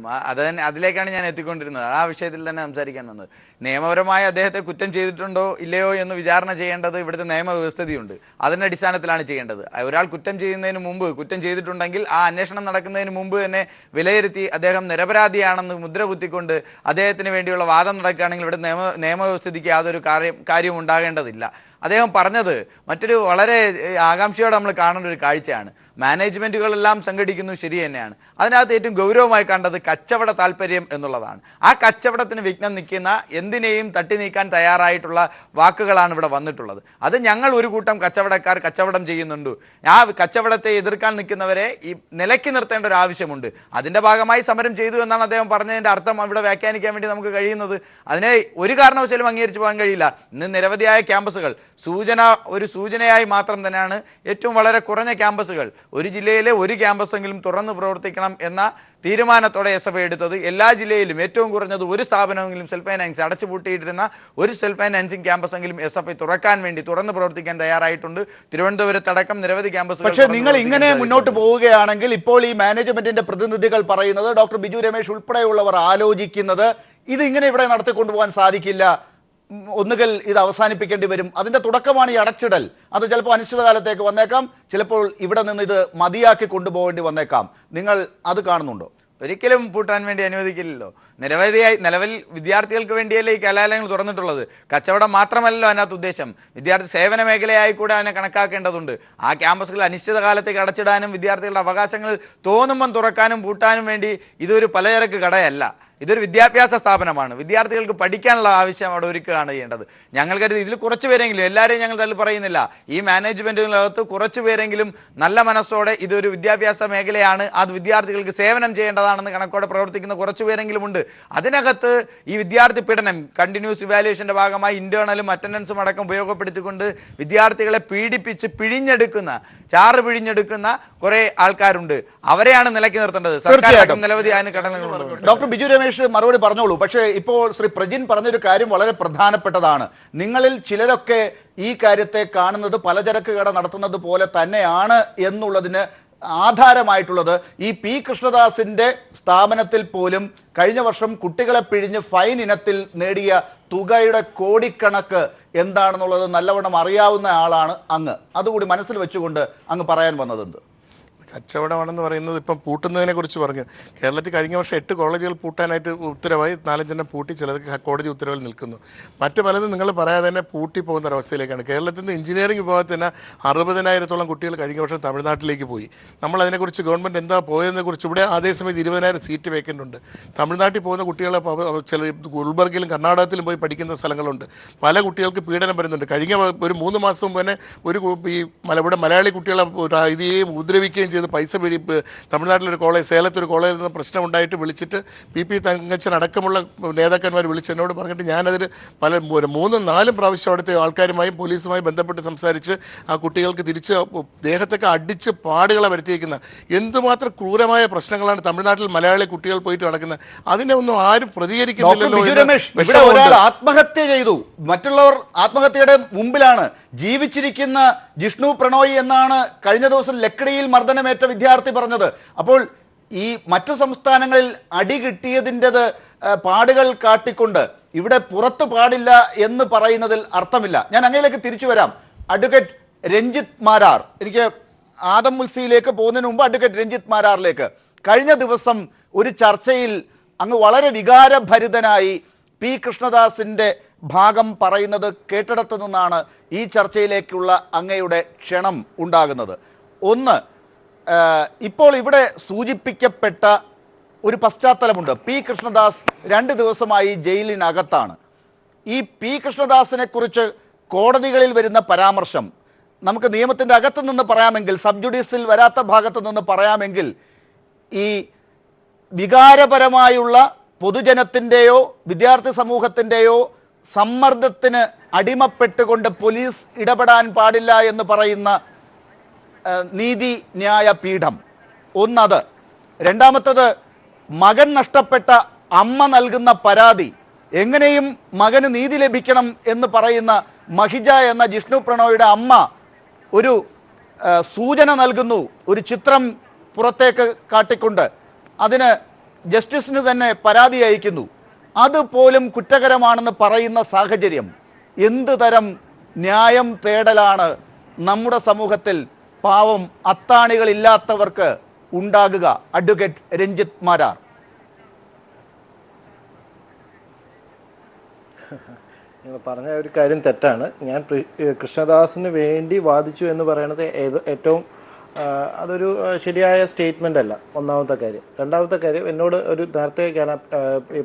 അതിലേക്കാണ് ഞാൻ എത്തിക്കൊണ്ടിരുന്നത്. ആ വിഷയത്തിൽ തന്നെ സംസാരിക്കാൻ വന്നത്. നിയമപരമായി അദ്ദേഹത്തെ കുറ്റം ചെയ്തിട്ടുണ്ടോ ഇല്ലയോ എന്ന് വിചാരണ ചെയ്യേണ്ടത് ഇവിടുത്തെ നിയമവ്യവസ്ഥതയുണ്ട്. അതിൻ്റെ അടിസ്ഥാനത്തിലാണ് ചെയ്യേണ്ടത്. ഒരാൾ കുറ്റം ചെയ്യുന്നതിന് മുമ്പ്, കുറ്റം ചെയ്തിട്ടുണ്ടെങ്കിൽ ആ അന്വേഷണം നടക്കുന്നതിന് മുമ്പ് തന്നെ വിലയിരുത്തി അദ്ദേഹം നിരപരാധിയാണെന്ന് മുദ്ര കുത്തിക്കൊണ്ട് അദ്ദേഹത്തിന് വേണ്ടിയുള്ള വാദം നടക്കുകയാണെങ്കിൽ ഇവിടെ നിയമവ്യവസ്ഥയ്ക്ക് യാതൊരു കാര്യവും ഉണ്ടാകേണ്ടതില്ല. അദ്ദേഹം പറഞ്ഞത് മറ്റൊരു വളരെ ആകാംക്ഷയോടെ നമ്മൾ കാണേണ്ട ഒരു കാഴ്ചയാണ്. മാനേജ്മെൻറ്റുകളെല്ലാം സംഘടിക്കുന്നു, ശരി തന്നെയാണ്. അതിനകത്ത് ഏറ്റവും ഗൗരവമായി കണ്ടത് കച്ചവട താല്പര്യം എന്നുള്ളതാണ്. ആ കച്ചവടത്തിന് വിഘ്നം നിൽക്കുന്ന എന്തിനേയും തട്ടി നീക്കാൻ തയ്യാറായിട്ടുള്ള വാക്കുകളാണ് ഇവിടെ വന്നിട്ടുള്ളത്. അത് ഞങ്ങൾ ഒരു കൂട്ടം കച്ചവടക്കാർ കച്ചവടം ചെയ്യുന്നുണ്ട്, ആ കച്ചവടത്തെ എതിർക്കാൻ നിൽക്കുന്നവരെ ഈ നിലയ്ക്ക് നിർത്തേണ്ട ഒരു ആവശ്യമുണ്ട്, അതിൻ്റെ ഭാഗമായി സമരം ചെയ്തു എന്നാണ് അദ്ദേഹം പറഞ്ഞതിൻ്റെ അർത്ഥം ഇവിടെ വ്യാഖ്യാനിക്കാൻ വേണ്ടി നമുക്ക് കഴിയുന്നത്. അതിനെ ഒരു കാരണവശാലും അംഗീകരിച്ചു പോകാൻ കഴിയില്ല. ഇന്ന് നിരവധിയായ ക്യാമ്പസുകൾ ഒരു സൂചനയായി മാത്രം തന്നെയാണ് ഏറ്റവും വളരെ കുറഞ്ഞ ക്യാമ്പസുകൾ, ഒരു ജില്ലയിലെ ഒരു ക്യാമ്പസെങ്കിലും തുറന്ന് പ്രവർത്തിക്കണം എന്ന തീരുമാനത്തോടെ SFI എടുത്തത്. എല്ലാ ജില്ലയിലും ഏറ്റവും കുറഞ്ഞത് ഒരു സ്ഥാപനമെങ്കിലും സെൽഫ് ഫൈനാൻസ് അടച്ചുപൂട്ടിയിട്ടിരുന്ന ഒരു സെൽഫ് ഫൈനാൻസിങ് ക്യാമ്പസെങ്കിലും SFI തുറന്ന് പ്രവർത്തിക്കാൻ തയ്യാറായിട്ടുണ്ട്. തിരുവനന്തപുരത്തടക്കം നിരവധി ക്യാമ്പസുകൾ. പക്ഷേ നിങ്ങൾ ഇങ്ങനെ മുന്നോട്ട് പോവുകയാണെങ്കിൽ ഇപ്പോൾ ഈ മാനേജ്മെന്റിന്റെ പ്രതിനിധികൾ പറയുന്നത്, ഡോക്ടർ ബിജു രമേശ് ഉൾപ്പെടെയുള്ളവർ ആലോചിക്കുന്നത്, ഇത് ഇങ്ങനെ ഇവിടെ നടത്തിക്കൊണ്ടുപോകാൻ സാധിക്കില്ല, ഒന്നുകിൽ ഇത് അവസാനിപ്പിക്കേണ്ടി വരും, അതിൻ്റെ തുടക്കമാണ് ഈ അടച്ചിടൽ, അത് ചിലപ്പോൾ അനിശ്ചിതകാലത്തേക്ക് വന്നേക്കാം, ചിലപ്പോൾ ഇവിടെ നിന്ന് ഇത് മതിയാക്കി കൊണ്ടുപോകേണ്ടി വന്നേക്കാം. നിങ്ങൾ അത് കാണുന്നുണ്ടോ? ഒരിക്കലും പൂട്ടാൻ വേണ്ടി അനുവദിക്കില്ലല്ലോ. നിലവിൽ വിദ്യാർത്ഥികൾക്ക് വേണ്ടിയല്ലേ ഈ കലാലയങ്ങൾ തുറന്നിട്ടുള്ളത്. കച്ചവടം മാത്രമല്ലല്ലോ അതിനകത്ത് ഉദ്ദേശം. വിദ്യാർത്ഥി സേവന മേഖലയായി കൂടെ അതിനെ കണക്കാക്കേണ്ടതുണ്ട്. ആ ക്യാമ്പസുകൾ അനിശ്ചിതകാലത്തേക്ക് അടച്ചിടാനും വിദ്യാർത്ഥികളുടെ അവകാശങ്ങൾ തോന്നുമ്പം തുറക്കാനും പൂട്ടാനും വേണ്ടി ഇതൊരു പലചരക്ക് കടയല്ല, ഇതൊരു വിദ്യാഭ്യാസ സ്ഥാപനമാണ്. വിദ്യാർത്ഥികൾക്ക് പഠിക്കാനുള്ള ആവശ്യം അവിടെ ഒരുക്കുകയാണ് ചെയ്യേണ്ടത്. ഞങ്ങൾ കരുതി ഇതിൽ കുറച്ച് പേരെങ്കിലും, എല്ലാവരെയും ഞങ്ങൾ തള്ളി പറയുന്നില്ല, ഈ മാനേജ്മെൻറ്റുകളകത്ത് കുറച്ച് പേരെങ്കിലും നല്ല മനസ്സോടെ ഇതൊരു വിദ്യാഭ്യാസ മേഖലയാണ്, അത് വിദ്യാർത്ഥികൾക്ക് സേവനം ചെയ്യേണ്ടതാണെന്ന് കണക്കോടെ പ്രവർത്തിക്കുന്ന കുറച്ച് പേരെങ്കിലും ഉണ്ട്. അതിനകത്ത് ഈ വിദ്യാർത്ഥി പീഡനം, കണ്ടിന്യൂസ് ഇവാലുവേഷൻ്റെ ഭാഗമായി ഇന്റേണലും അറ്റൻഡൻസും അടക്കം ഉപയോഗപ്പെടുത്തിക്കൊണ്ട് വിദ്യാർത്ഥികളെ പീഡിപ്പിച്ച് ചാറ് പിഴിഞ്ഞെടുക്കുന്ന കുറേ ആൾക്കാരുണ്ട്. അവരെയാണ് നിലയ്ക്ക് നിർത്തേണ്ടത്. സർക്കാർ നിരവധി അതിന് ഘടനകളുണ്ട്. ഡോക്ടർ ബിജു രമേശ് മറുപടി പറഞ്ഞോളൂ. പക്ഷേ ഇപ്പോൾ ശ്രീ പ്രജിൻ പറഞ്ഞൊരു കാര്യം വളരെ പ്രധാനപ്പെട്ടതാണ്. നിങ്ങളിൽ ചിലരൊക്കെ ഈ കാര്യത്തെ കാണുന്നത് പലചരക്ക് കട നടത്തുന്നത് പോലെ തന്നെയാണ് എന്നുള്ളതിന് ആധാരമായിട്ടുള്ളത് ഈ P. കൃഷ്ണദാസിന്റെ സ്ഥാപനത്തിൽ പോലും കഴിഞ്ഞ വർഷം കുട്ടികളെ പിഴിഞ്ഞ് ഫൈൻ ഇനത്തിൽ നേടിയ തുകയുടെ കോടിക്കണക്ക് എന്താണെന്നുള്ളത് നല്ലവണ്ണം അറിയാവുന്ന ആളാണ് അങ്ങ്. അതുകൂടി മനസ്സിൽ വെച്ചുകൊണ്ട് അങ്ങ് പറയാൻ വന്നതെന്ത്? കച്ചവടമാണെന്ന് പറയുന്നത് ഇപ്പം പൂട്ടുന്നതിനെ കുറിച്ച് പറഞ്ഞു. കേരളത്തിൽ കഴിഞ്ഞ വർഷം 8 കോളേജുകൾ പൂട്ടാനായിട്ട് ഉത്തരവായി, 4-5 പൂട്ടി, ചിലത് കോടതി ഉത്തരവിൽ നിൽക്കുന്നു. മറ്റു പലതും നിങ്ങൾ പറയാതെ തന്നെ പൂട്ടി പോകുന്ന ഒരവസ്ഥയിലേക്കാണ്. കേരളത്തിൽ നിന്ന് എഞ്ചിനീയറിംഗ് വിഭാഗത്തിൽ തന്നെ 60,000-ഓളം കുട്ടികൾ കഴിഞ്ഞ വർഷം തമിഴ്നാട്ടിലേക്ക് പോയി. നമ്മൾ അതിനെക്കുറിച്ച് ഗവൺമെൻറ് എന്താ പോയതിനെ കുറിച്ച് ഇവിടെ അതേസമയത്ത് 20,000 സീറ്റ് വേക്കൻ്റ് ഉണ്ട്. തമിഴ്നാട്ടിൽ പോകുന്ന കുട്ടികളെ ചില ഗുൽബർഗിലും കർണാടകത്തിലും പോയി പഠിക്കുന്ന സ്ഥലങ്ങളുണ്ട്. പല കുട്ടികൾക്ക് പീഡനം വരുന്നുണ്ട്. കഴിഞ്ഞ ഒരു 3 മാസം മുമ്പ് തന്നെ ഇവിടെ മലയാളി കുട്ടികളെ ഇതേയും ഉപദ്രവിക്കുകയും ചെയ്ത് പൈസ പിടിപ്പ് തമിഴ്നാട്ടിലൊരു കോളേജ്, സേലത്തൊരു കോളേജിൽ നിന്ന് പ്രശ്നം ഉണ്ടായിട്ട് വിളിച്ചിട്ട് പി തങ്കച്ചൻ അടക്കമുള്ള നേതാക്കന്മാർ വിളിച്ച് എന്നോട് പറഞ്ഞിട്ട് ഞാനതിൽ പല 3-4 പ്രാവശ്യം അവിടുത്തെ ആൾക്കാരുമായും പോലീസുമായി ബന്ധപ്പെട്ട് സംസാരിച്ച് ആ കുട്ടികൾക്ക് തിരിച്ച് ദേഹത്തൊക്കെ അടിച്ച് പാടുകളെ വരുത്തിയിരിക്കുന്ന എന്തുമാത്രം ക്രൂരമായ പ്രശ്നങ്ങളാണ് തമിഴ്നാട്ടിൽ മലയാളി കുട്ടികൾ പോയിട്ട് നടക്കുന്നത്. അതിനെ ഒന്നും ആരും പ്രതികരിക്കുന്നില്ലല്ലോ. ഇവിടെ ഒരാൾ ആത്മഹത്യ ചെയ്തു, മറ്റുള്ളവർ ആത്മഹത്യയുടെ മുമ്പിലാണ്. ജീവിച്ചിരിക്കുന്ന ജിഷ്ണു പ്രണോയി എന്നാണ് കഴിഞ്ഞ ദിവസം ലക്കിടിയിൽ മർദ്ദനമേറ്റ വിദ്യാർത്ഥി പറഞ്ഞത്. അപ്പോൾ ഈ മറ്റു സംസ്ഥാനങ്ങളിൽ അടി കിട്ടിയതിൻ്റെത് പാടുകൾ കാട്ടിക്കൊണ്ട് ഇവിടെ പുറത്തു പാടില്ല എന്ന് പറയുന്നതിൽ അർത്ഥമില്ല. ഞാൻ അങ്ങയിലേക്ക് തിരിച്ചു വരാം. അഡ്വക്കേറ്റ് രഞ്ജിത്ത് മാരാർ, എനിക്ക് ആദം മുൽസിയിലേക്ക് പോകുന്നതിന് മുമ്പ് അഡ്വക്കേറ്റ് രഞ്ജിത്ത് മാരാറിലേക്ക്. കഴിഞ്ഞ ദിവസം ഒരു ചർച്ചയിൽ അങ്ങ് വളരെ വികാരഭരിതനായി പി കൃഷ്ണദാസിൻ്റെ ഭാഗം പറയുന്നത് കേട്ടിടത്തു നിന്നാണ് ഈ ചർച്ചയിലേക്കുള്ള അങ്ങയുടെ ക്ഷണം ഉണ്ടാകുന്നത്. ഒന്ന്, ഇപ്പോൾ ഇവിടെ സൂചിപ്പിക്കപ്പെട്ട ഒരു പശ്ചാത്തലമുണ്ട്. പി കൃഷ്ണദാസ് 2 ദിവസമായി ജയിലിനകത്താണ്. ഈ പി കൃഷ്ണദാസിനെ കുറിച്ച് കോടതികളിൽ വരുന്ന പരാമർശം നമുക്ക് നിയമത്തിൻ്റെ അകത്തു നിന്ന് പറയാമെങ്കിൽ, സബ് ജുഡീസിൽ വരാത്ത ഭാഗത്തു നിന്ന് പറയാമെങ്കിൽ, ഈ വികാരപരമായുള്ള പൊതുജനത്തിൻ്റെയോ വിദ്യാർത്ഥി സമൂഹത്തിൻ്റെയോ സമ്മർദ്ദത്തിന് അടിമപ്പെട്ടുകൊണ്ട് പോലീസ് ഇടപെടാൻ പാടില്ല എന്ന് പറയുന്ന നീതി ന്യായ പീഠം ഒന്നത്. രണ്ടാമത്തത്, മകൻ നഷ്ടപ്പെട്ട അമ്മ നൽകുന്ന പരാതി, എങ്ങനെയും മകന് നീതി ലഭിക്കണം എന്ന് പറയുന്ന മഹിജ എന്ന ജിഷ്ണു പ്രണോയുടെ അമ്മ ഒരു സൂചന നൽകുന്നു, ഒരു ചിത്രം പുറത്തേക്ക് കാട്ടിക്കൊണ്ട് അതിന് ജസ്റ്റിസിന് തന്നെ പരാതി അയക്കുന്നു. അതുപോലും കുറ്റകരമാണെന്ന് പറയുന്ന സാഹചര്യം, എന്ത് തരം ന്യായം തേടലാണ് നമ്മുടെ സമൂഹത്തിൽ പാവം അത്താണികളില്ലാത്തവർക്ക് ഉണ്ടാകുക? അഡ്വക്കേറ്റ് രഞ്ജിത്ത് മാരാർ. നിങ്ങൾ പറഞ്ഞ ഒരു കാര്യം തെറ്റാണ്. ഞാൻ കൃഷ്ണദാസിന് വേണ്ടി വാദിച്ചു എന്ന് പറയുന്നത് ഏറ്റവും അതൊരു ശരിയായ സ്റ്റേറ്റ്മെൻ്റ് അല്ല, ഒന്നാമത്തെ കാര്യം. രണ്ടാമത്തെ കാര്യം, എന്നോട് ഒരു നേരത്തെ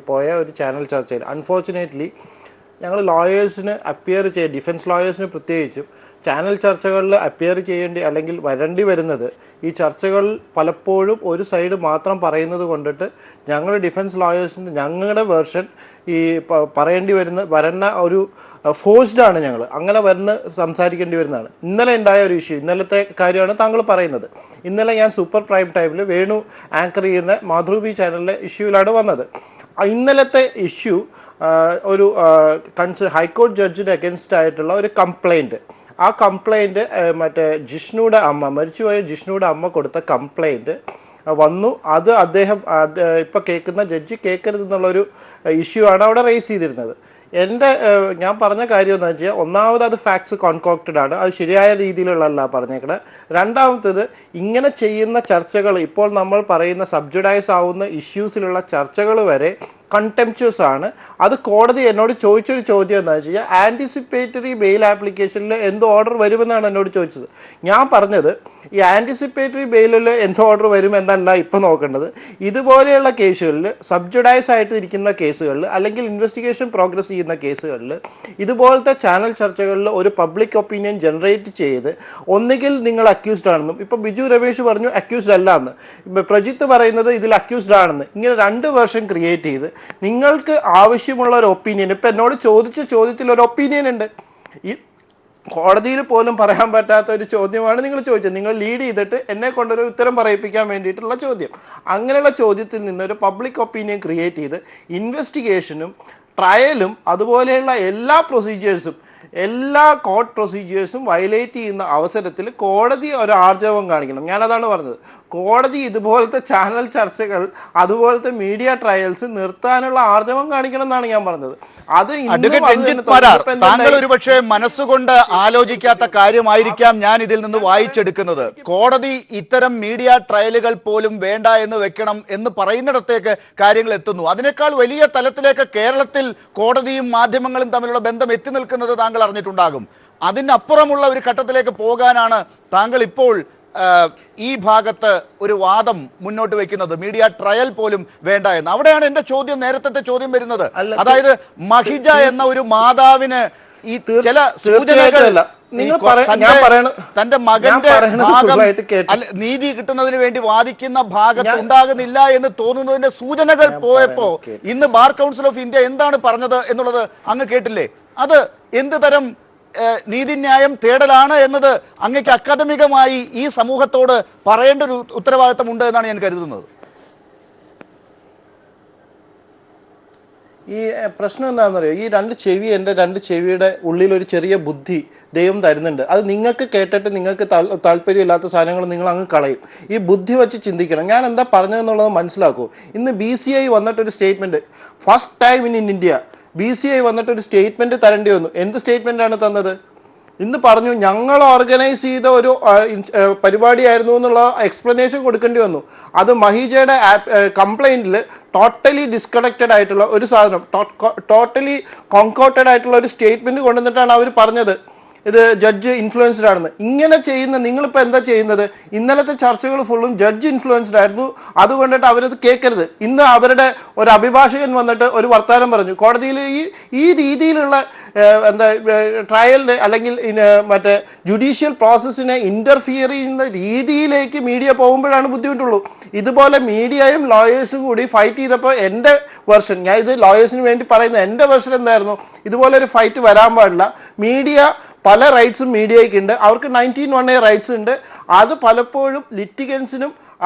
പോയ ഒരു ചാനൽ ചർച്ചയിൽ അൺഫോർച്ചുനേറ്റ്ലി ഞങ്ങൾ ലോയേഴ്സിന് അപ്പിയർ ഡിഫൻസ് ലോയേഴ്സിന് പ്രത്യേകിച്ചും ചാനൽ ചർച്ചകളിൽ അപ്പിയർ ചെയ്യേണ്ടി അല്ലെങ്കിൽ വരേണ്ടി വരുന്നത് ഈ ചർച്ചകൾ പലപ്പോഴും ഒരു സൈഡ് മാത്രം പറയുന്നത് കൊണ്ടിട്ട് ഞങ്ങൾ ഡിഫൻസ് ലോയേഴ്സിൻ്റെ ഞങ്ങളുടെ വേർഷൻ ഈ പറയേണ്ടി വരുന്ന ഒരു ഫോഴ്സ്ഡാണ്. ഞങ്ങൾ അങ്ങനെ സംസാരിക്കേണ്ടി വരുന്നതാണ്. ഇന്നലെ ഉണ്ടായ ഒരു ഇഷ്യൂ, ഇന്നലത്തെ കാര്യമാണ് താങ്കൾ പറയുന്നത്. ഇന്നലെ ഞാൻ സൂപ്പർ പ്രൈം ടൈമിൽ വേണു ആങ്കർ ചെയ്യുന്ന മാതൃഭൂമി ചാനലിലെ ഇഷ്യൂവിലാണ് വന്നത്. ഇന്നലത്തെ ഇഷ്യൂ ഒരു ഹൈക്കോടതി ജഡ്ജിന് അഗൻസ്റ്റ് ആയിട്ടുള്ള ഒരു കംപ്ലൈൻറ്റ്. ആ കംപ്ലൈൻറ്റ് മറ്റേ ജിഷ്ണുയുടെ അമ്മ, മരിച്ചുപോയ ജിഷ്ണുയുടെ അമ്മ കൊടുത്ത കംപ്ലൈൻറ്റ് വന്നു. അത് അദ്ദേഹം ഇപ്പോൾ കേൾക്കുന്ന ജഡ്ജി കേൾക്കരുതെന്നുള്ളൊരു ഇഷ്യൂ ആണ് അവിടെ റേസ് ചെയ്തിരുന്നത്. ഞാൻ പറഞ്ഞ കാര്യം എന്ന് വെച്ചാൽ, ഒന്നാമത് അത് ഫാക്ട്സ് കോൺകോക്റ്റഡ് ആണ്, അത് ശരിയായ രീതിയിലുള്ളതല്ല പറഞ്ഞേക്കണേ. രണ്ടാമത്തത്, ഇങ്ങനെ ചെയ്യുന്ന ചർച്ചകൾ, ഇപ്പോൾ നമ്മൾ പറയുന്ന സബ്ജുഡൈസ് ആവുന്ന ഇഷ്യൂസിലുള്ള ചർച്ചകൾ വരെ കണ്ടംപ്ച്വസ് ആണ്. അത് കോടതി എന്നോട് ചോദിച്ചൊരു ചോദ്യം എന്താ വെച്ച് കഴിഞ്ഞാൽ, ആൻറ്റിസിപ്പേറ്ററി ബെയിൽ ആപ്ലിക്കേഷനിൽ എന്ത് ഓർഡർ വരുമെന്നാണ് എന്നോട് ചോദിച്ചത്. ഞാൻ പറഞ്ഞത് ഈ ആൻറ്റിസിപ്പേറ്ററി ബെയിലിൽ എന്ത് ഓർഡർ വരുമെന്നല്ല ഇപ്പം നോക്കേണ്ടത്. ഇതുപോലെയുള്ള കേസുകളിൽ, സബ്ജുഡൈസ് ആയിട്ട് ഇരിക്കുന്ന കേസുകളിൽ അല്ലെങ്കിൽ ഇൻവെസ്റ്റിഗേഷൻ പ്രോഗ്രസ് ചെയ്യുന്ന കേസുകളിൽ ഇതുപോലത്തെ ചാനൽ ചർച്ചകളിൽ ഒരു പബ്ലിക് ഒപ്പീനിയൻ ജനറേറ്റ് ചെയ്ത് ഒന്നുകിൽ നിങ്ങൾ അക്യൂസ്ഡ് ആണെന്നും, ഇപ്പം ബിജു രമേശ് പറഞ്ഞു അക്യൂസ്ഡ് അല്ല എന്ന്, പ്രജിത്ത് പറയുന്നത് ഇതിൽ അക്യൂസ്ഡ് ആണെന്ന്, ഇങ്ങനെ 2 വേർഷൻ ക്രിയേറ്റ് ചെയ്ത് നിങ്ങൾക്ക് ആവശ്യമുള്ള ഒരു ഒപ്പീനിയൻ, ഇപ്പം എന്നോട് ചോദിച്ച ചോദ്യത്തിൽ ഒരു ഒപ്പീനിയൻ ഉണ്ട്. ഈ കോടതിയിൽ പോലും പറയാൻ പറ്റാത്ത ഒരു ചോദ്യമാണ് നിങ്ങൾ ചോദിച്ചത്. നിങ്ങൾ ലീഡ് ചെയ്തിട്ട് എന്നെ കൊണ്ടൊരു ഉത്തരം പറയിപ്പിക്കാൻ വേണ്ടിയിട്ടുള്ള ചോദ്യം. അങ്ങനെയുള്ള ചോദ്യത്തിൽ നിന്നൊരു പബ്ലിക് ഒപ്പീനിയൻ ക്രിയേറ്റ് ചെയ്ത് ഇൻവെസ്റ്റിഗേഷനും ട്രയലും അതുപോലെയുള്ള എല്ലാ പ്രൊസീജിയേഴ്സും, എല്ലാ കോർട്ട് പ്രൊസീജിയേഴ്സും വയലേറ്റ് ചെയ്യുന്ന അവസരത്തിൽ കോടതി ഒരു ആർജവം കാണിക്കണം. ഞാനതാണ് പറഞ്ഞത്. കോടതി ഇതുപോലത്തെ ചാനൽ ചർച്ചകൾ, അതുപോലത്തെ മീഡിയ ട്രയൽസ് നിർത്താനുള്ള ആർജവം കാണിക്കണം എന്നാണ് ഞാൻ പറഞ്ഞത്. അത് താങ്കൾ ഒരുപക്ഷെ മനസ്സുകൊണ്ട് ആലോചിക്കാത്ത കാര്യമായിരിക്കാം ഞാൻ ഇതിൽ നിന്ന് വായിച്ചെടുക്കുന്നത്. കോടതി ഇത്തരം മീഡിയ ട്രയലുകൾ പോലും വേണ്ട എന്ന് വെക്കണം എന്ന് പറയുന്നിടത്തേക്ക് കാര്യങ്ങൾ എത്തുന്നു. അതിനേക്കാൾ വലിയ തലത്തിലേക്ക് കേരളത്തിൽ കോടതിയും മാധ്യമങ്ങളും തമ്മിലുള്ള ബന്ധം എത്തി നിൽക്കുന്നത് താങ്കൾ അറിഞ്ഞിട്ടുണ്ടാകും. അതിനപ്പുറമുള്ള ഒരു ഘട്ടത്തിലേക്ക് പോകാനാണ് താങ്കൾ ഇപ്പോൾ ഈ ഭാഗത്ത് ഒരു വാദം മുന്നോട്ട് വെക്കുന്നത്, മീഡിയ ട്രയൽ പോലും വേണ്ട എന്ന്. അവിടെയാണ് എന്റെ ചോദ്യം, നേരത്തെ ചോദ്യം വരുന്നത്. അതായത് മഹിജ എന്ന ഒരു മാതാവിന് ഈ ചില സൂചനകൾ തന്റെ മകന്റെ ഭാഗം നീതി കിട്ടുന്നതിന് വേണ്ടി വാദിക്കുന്ന ഭാഗത്ത് ഉണ്ടാകുന്നില്ല എന്ന് തോന്നുന്നതിന്റെ സൂചനകൾ പോയപ്പോ ഇന്ന് ബാർ കൗൺസിൽ ഓഫ് ഇന്ത്യ എന്താണ് പറഞ്ഞത് എന്നുള്ളത് അങ്ങ് കേട്ടില്ലേ? അത് എന്ത് തരം നീതിന്യായം തേടലാണ് എന്നത് അങ്ങക്ക് അക്കാദമികമായി ഈ സമൂഹത്തോട് പറയേണ്ട ഒരു ഉത്തരവാദിത്തമുണ്ട് എന്നാണ് ഞാൻ കരുതുന്നത്. ഈ പ്രശ്നം എന്താണെന്നറിയോ, ഈ എൻ്റെ രണ്ട് ചെവിയുടെ ഉള്ളിൽ ഒരു ചെറിയ ബുദ്ധി ദൈവം തരുന്നുണ്ട്. അത് നിങ്ങൾക്ക് കേട്ടിട്ട് നിങ്ങൾക്ക് താല്പര്യമില്ലാത്ത സാധനങ്ങൾ നിങ്ങൾ അങ്ങ് കളയും. ഈ ബുദ്ധി വെച്ച് ചിന്തിക്കണം. ഞാൻ എന്താ പറഞ്ഞതെന്നുള്ളത് മനസ്സിലാക്കൂ. ഇന്ന് BCI വന്നിട്ടൊരു statement, first time in India BCI വന്നിട്ടൊരു സ്റ്റേറ്റ്മെൻറ്റ് തരേണ്ടി വന്നു. എന്ത് സ്റ്റേറ്റ്മെൻറ്റാണ് തന്നത്? ഇന്ന് പറഞ്ഞു ഞങ്ങൾ ഓർഗനൈസ് ചെയ്ത ഒരു പരിപാടിയായിരുന്നു എന്നുള്ള എക്സ്പ്ലനേഷൻ കൊടുക്കേണ്ടി വന്നു. അത് മഹീജയുടെ കംപ്ലൈൻറ്റിൽ ടോട്ടലി ഡിസ്കണക്റ്റഡ് ആയിട്ടുള്ള ഒരു സാധനം, ടോട്ടലി കോൺകോട്ടഡ് ആയിട്ടുള്ള ഒരു സ്റ്റേറ്റ്മെൻറ്റ് കൊണ്ടുവന്നിട്ടാണ് അവർ പറഞ്ഞത് ഇത് ജഡ്ജ് ഇൻഫ്ലുവൻസ്ഡ് ആണെന്ന്. ഇങ്ങനെ ചെയ്യുന്ന നിങ്ങളിപ്പോൾ എന്താ ചെയ്യുന്നത്? ഇന്നലത്തെ ചർച്ചകൾ ഫുള്ളും ജഡ്ജ് ഇൻഫ്ലുവൻസ്ഡ് ആയിരുന്നു, അതുകൊണ്ടിട്ട് അവരത് കേൾക്കരുത്. ഇന്ന് അവരുടെ ഒരു അഭിഭാഷകൻ വന്നിട്ട് ഒരു വർത്തമാനം പറഞ്ഞു കോടതിയിൽ. ഈ രീതിയിലുള്ള എന്താ ട്രയലിന് അല്ലെങ്കിൽ മറ്റേ ജുഡീഷ്യൽ പ്രോസസ്സിനെ ഇൻ്റർഫിയർ ചെയ്യുന്ന രീതിയിലേക്ക് മീഡിയ പോകുമ്പോഴാണ് ബുദ്ധിമുട്ടുള്ളൂ. ഇതുപോലെ മീഡിയയും ലോയേഴ്സും കൂടി ഫൈറ്റ് ചെയ്തപ്പോൾ എൻ്റെ വെർഷൻ, ഞാൻ ഇത് ലോയേഴ്സിന് വേണ്ടി പറയുന്ന എൻ്റെ വെർഷൻ എന്തായിരുന്നു, ഇതുപോലെ ഒരു ഫൈറ്റ് വരാൻ പാടില്ല. മീഡിയ പല റൈറ്റ്സും മീഡിയയ്ക്ക് ഉണ്ട്, അവർക്ക് 19(1) റൈറ്റ്സ് ഉണ്ട്. അത് പലപ്പോഴും ലിറ്റിഗൻസിനും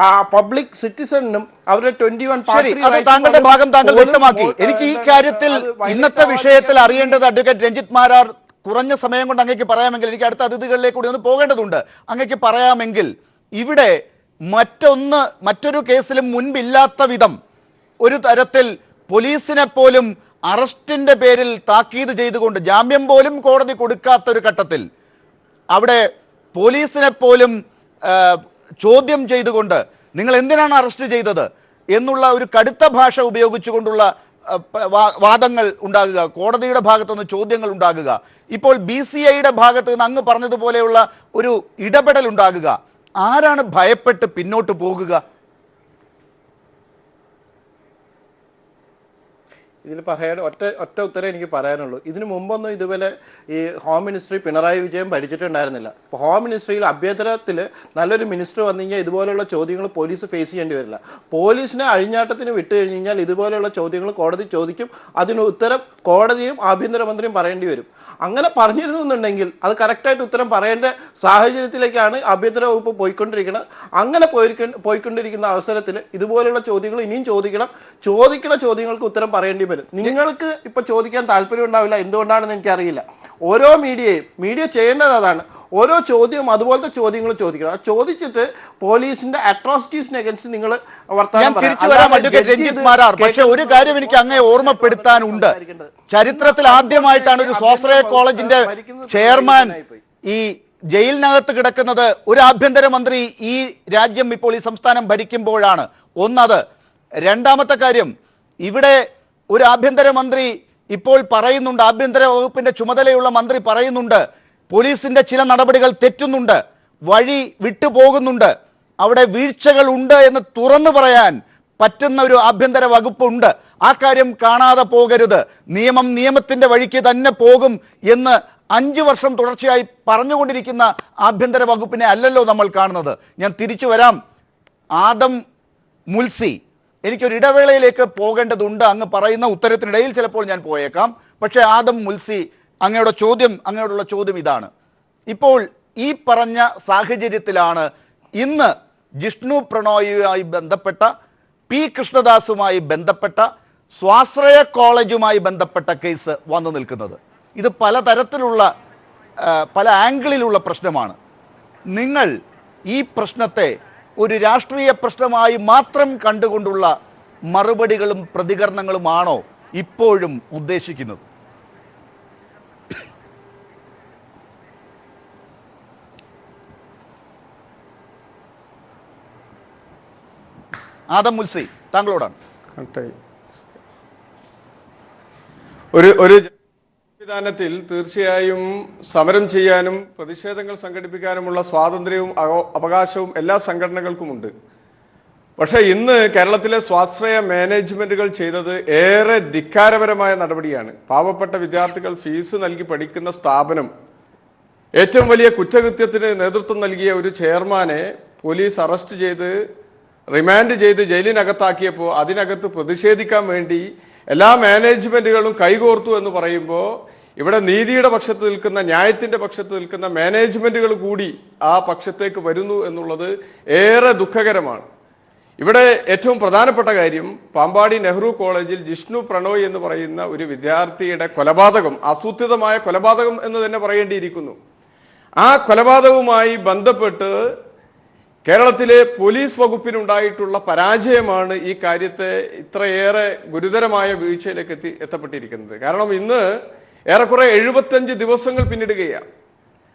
പബ്ലിക് സിറ്റിസണിനും അവരുടെ 21 താങ്കളുടെ ഭാഗം താങ്കൾ വ്യക്തമാക്കി. എനിക്ക് ഈ കാര്യത്തിൽ ഇന്നത്തെ വിഷയത്തിൽ അറിയേണ്ടത് അഡ്വക്കേറ്റ് രഞ്ജിത്ത് മാരാർ കുറഞ്ഞ സമയം കൊണ്ട് അങ്ങേക്ക് പറയാമെങ്കിൽ, എനിക്ക് അടുത്ത അതിഥികളിലേക്ക് കൂടി ഒന്ന് പോകേണ്ടതുണ്ട്. അങ്ങേക്ക് പറയാമെങ്കിൽ ഇവിടെ മറ്റൊരു കേസിലും മുൻപില്ലാത്ത വിധം ഒരു തരത്തിൽ പോലീസിനെ പോലും അറസ്റ്റിന്റെ പേരിൽ താക്കീത് ചെയ്തുകൊണ്ട് ജാമ്യം പോലും കോടതി കൊടുക്കാത്തൊരു ഘട്ടത്തിൽ അവിടെ പോലീസിനെ പോലും ചോദ്യം ചെയ്തുകൊണ്ട് നിങ്ങൾ എന്തിനാണ് അറസ്റ്റ് ചെയ്തത് എന്നുള്ള ഒരു കടുത്ത ഭാഷ ഉപയോഗിച്ചുകൊണ്ടുള്ള വാദങ്ങൾ ഉണ്ടാകുക, കോടതിയുടെ ഭാഗത്തുനിന്ന് ചോദ്യങ്ങൾ ഉണ്ടാകുക, ഇപ്പോൾ BCIയുടെ ഭാഗത്ത് നിന്ന് അങ്ങ് പറഞ്ഞതുപോലെയുള്ള ഒരു ഇടപെടൽ ഉണ്ടാകുക. ആരാണ് ഭയപ്പെട്ട് പിന്നോട്ട് പോകുക? ഇതിൽ പറയാൻ ഒറ്റ ഉത്തരം എനിക്ക് പറയാനുള്ളൂ. ഇതിനു മുമ്പൊന്നും ഇതുപോലെ ഈ ഹോം മിനിസ്ട്രി പിണറായി വിജയൻ ഭരിച്ചിട്ടുണ്ടായിരുന്നില്ല. ഇപ്പോൾ ഹോം മിനിസ്ട്രിയിൽ ആഭ്യന്തരത്തിൽ നല്ലൊരു മിനിസ്റ്റർ വന്നു കഴിഞ്ഞാൽ ഇതുപോലെയുള്ള ചോദ്യങ്ങൾ പോലീസ് ഫേസ് ചെയ്യേണ്ടി വരില്ല. പോലീസിനെ അഴിഞ്ഞാട്ടത്തിന് വിട്ടു കഴിഞ്ഞ് കഴിഞ്ഞാൽ ഇതുപോലെയുള്ള ചോദ്യങ്ങൾ കോടതി ചോദിക്കും, അതിന് ഉത്തരം കോടതിയും ആഭ്യന്തരമന്ത്രിയും പറയേണ്ടി വരും. അങ്ങനെ പറഞ്ഞിരുന്നുണ്ടെങ്കിൽ അത് കറക്റ്റായിട്ട് ഉത്തരം പറയേണ്ട സാഹചര്യത്തിലേക്കാണ് ആഭ്യന്തര വകുപ്പ് പോയിക്കൊണ്ടിരിക്കുന്നത്. അങ്ങനെ പോയിക്കൊണ്ടിരിക്കുന്ന അവസരത്തിൽ ഇതുപോലെയുള്ള ചോദ്യങ്ങൾ ഇനിയും ചോദിക്കണ ചോദ്യങ്ങൾക്ക് ഉത്തരം പറയേണ്ടി വരും. നിങ്ങൾക്ക് ഇപ്പൊ ചോദിക്കാൻ താല്പര്യം ഉണ്ടാവില്ല, എന്തുകൊണ്ടാണെന്ന് എനിക്കറിയില്ല. ഓരോ മീഡിയ ചെയ്യേണ്ടത് അതാണ്. ഓരോ ചോദ്യവും അതുപോലത്തെ ചോദ്യങ്ങൾ ചോദിക്കണം. അത് ചോദിച്ചിട്ട് പോലീസിന്റെ അട്രോസിറ്റീസിന് അഗൻസ്റ്റ് നിങ്ങൾ പക്ഷെ ഒരു കാര്യം എനിക്ക് അങ്ങേ ഓർമ്മപ്പെടുത്താനുണ്ട്. ചരിത്രത്തിൽ ആദ്യമായിട്ടാണ് ഒരു സ്വാശ്രയ കോളേജിന്റെ ചെയർമാൻ ഈ ജയിലിനകത്ത് കിടക്കുന്നത്. ഒരു ആഭ്യന്തരമന്ത്രി ഈ രാജ്യം ഇപ്പോൾ ഈ സംസ്ഥാനം ഭരിക്കുമ്പോഴാണ്. ഒന്നത്. രണ്ടാമത്തെ കാര്യം, ഇവിടെ ഒരു ആഭ്യന്തരമന്ത്രി ഇപ്പോൾ പറയുന്നുണ്ട്, ആഭ്യന്തര വകുപ്പിന്റെ ചുമതലയുള്ള മന്ത്രി പറയുന്നുണ്ട്, പോലീസിന്റെ ചില നടപടികൾ തെറ്റുന്നുണ്ട്, വഴി വിട്ടുപോകുന്നുണ്ട്, അവിടെ വീഴ്ചകൾ ഉണ്ട് എന്ന് തുറന്നു പറയാൻ പറ്റുന്ന ഒരു ആഭ്യന്തര വകുപ്പുണ്ട്. ആ കാര്യം കാണാതെ പോകരുത്. നിയമത്തിന്റെ വഴിക്ക് തന്നെ പോകും എന്ന് 5 വർഷം തുടർച്ചയായി പറഞ്ഞുകൊണ്ടിരിക്കുന്ന ആഭ്യന്തര വകുപ്പിനെ അല്ലല്ലോ നമ്മൾ കാണുന്നത്. ഞാൻ തിരിച്ചു വരാം. ആദം മുൽസി, എനിക്കൊരു ഇടവേളയിലേക്ക് പോകേണ്ടതുണ്ട്. അങ്ങ് പറയുന്ന ഉത്തരത്തിനിടയിൽ ചിലപ്പോൾ ഞാൻ പോയേക്കാം. പക്ഷേ ആദം മുൽസി, അങ്ങയോടുള്ള ചോദ്യം ഇതാണ്. ഇപ്പോൾ ഈ പറഞ്ഞ സാഹചര്യത്തിലാണ് ഇന്ന് ജിഷ്ണു പ്രണോയുമായി ബന്ധപ്പെട്ട, പി കൃഷ്ണദാസുമായി ബന്ധപ്പെട്ട, സ്വാശ്രയ കോളേജുമായി ബന്ധപ്പെട്ട കേസ് വന്നു നിൽക്കുന്നത്. ഇത് പലതരത്തിലുള്ള പല ആംഗിളിലുള്ള പ്രശ്നമാണ്. നിങ്ങൾ ഈ പ്രശ്നത്തെ ഒരു രാഷ്ട്രീയ പ്രശ്നമായി മാത്രം കണ്ടുകൊണ്ടുള്ള മറുപടികളും പ്രതികരണങ്ങളുമാണോ ഇപ്പോഴും ഉദ്ദേശിക്കുന്നത്? ആദം മുൽസി, താങ്കളോടാണ്. ഒരു സംവിധാനത്തിൽ തീർച്ചയായും സമരം ചെയ്യാനും പ്രതിഷേധങ്ങൾ സംഘടിപ്പിക്കാനുമുള്ള സ്വാതന്ത്ര്യവും അവകാശവും എല്ലാ സംഘടനകൾക്കുമുണ്ട്. പക്ഷേ ഇന്ന് കേരളത്തിലെ സ്വാശ്രയ മാനേജ്മെന്റുകൾ ചെയ്തത് ഏറെ ധിക്കാരപരമായ നടപടിയാണ്. പാവപ്പെട്ട വിദ്യാർത്ഥികൾ ഫീസ് നൽകി പഠിക്കുന്ന സ്ഥാപനം ഏറ്റവും വലിയ കുറ്റകൃത്യത്തിന് നേതൃത്വം നൽകിയ ഒരു ചെയർമാനെ പോലീസ് അറസ്റ്റ് ചെയ്ത് റിമാൻഡ് ചെയ്ത് ജയിലിനകത്താക്കിയപ്പോൾ അതിനകത്ത് പ്രതിഷേധിക്കാൻ വേണ്ടി എല്ലാ മാനേജ്മെൻറ്റുകളും കൈകോർത്തു എന്ന് പറയുമ്പോൾ ഇവിടെ നീതിയുടെ പക്ഷത്ത് നിൽക്കുന്ന, ന്യായത്തിൻ്റെ പക്ഷത്ത് നിൽക്കുന്ന മാനേജ്മെൻറ്റുകൾ കൂടി ആ പക്ഷത്തേക്ക് വരുന്നു എന്നുള്ളത് ഏറെ ദുഃഖകരമാണ്. ഇവിടെ ഏറ്റവും പ്രധാനപ്പെട്ട കാര്യം, പാമ്പാടി നെഹ്റു കോളേജിൽ ജിഷ്ണു പ്രണോയ് എന്ന് പറയുന്ന ഒരു വിദ്യാർത്ഥിയുടെ കൊലപാതകം, ആസൂത്രിതമായ കൊലപാതകം എന്ന് തന്നെ പറയേണ്ടിയിരിക്കുന്നു. ആ കൊലപാതകവുമായി ബന്ധപ്പെട്ട് കേരളത്തിലെ പോലീസ് വകുപ്പിനുണ്ടായിട്ടുള്ള പരാജയമാണ് ഈ കാര്യത്തെ ഇത്രയേറെ ഗുരുതരമായ വീഴ്ചയിലേക്ക് എത്തപ്പെട്ടിരിക്കുന്നത്. കാരണം ഇന്ന് ഏറെക്കുറെ 75 ദിവസങ്ങൾ പിന്നിടുകയാണ്.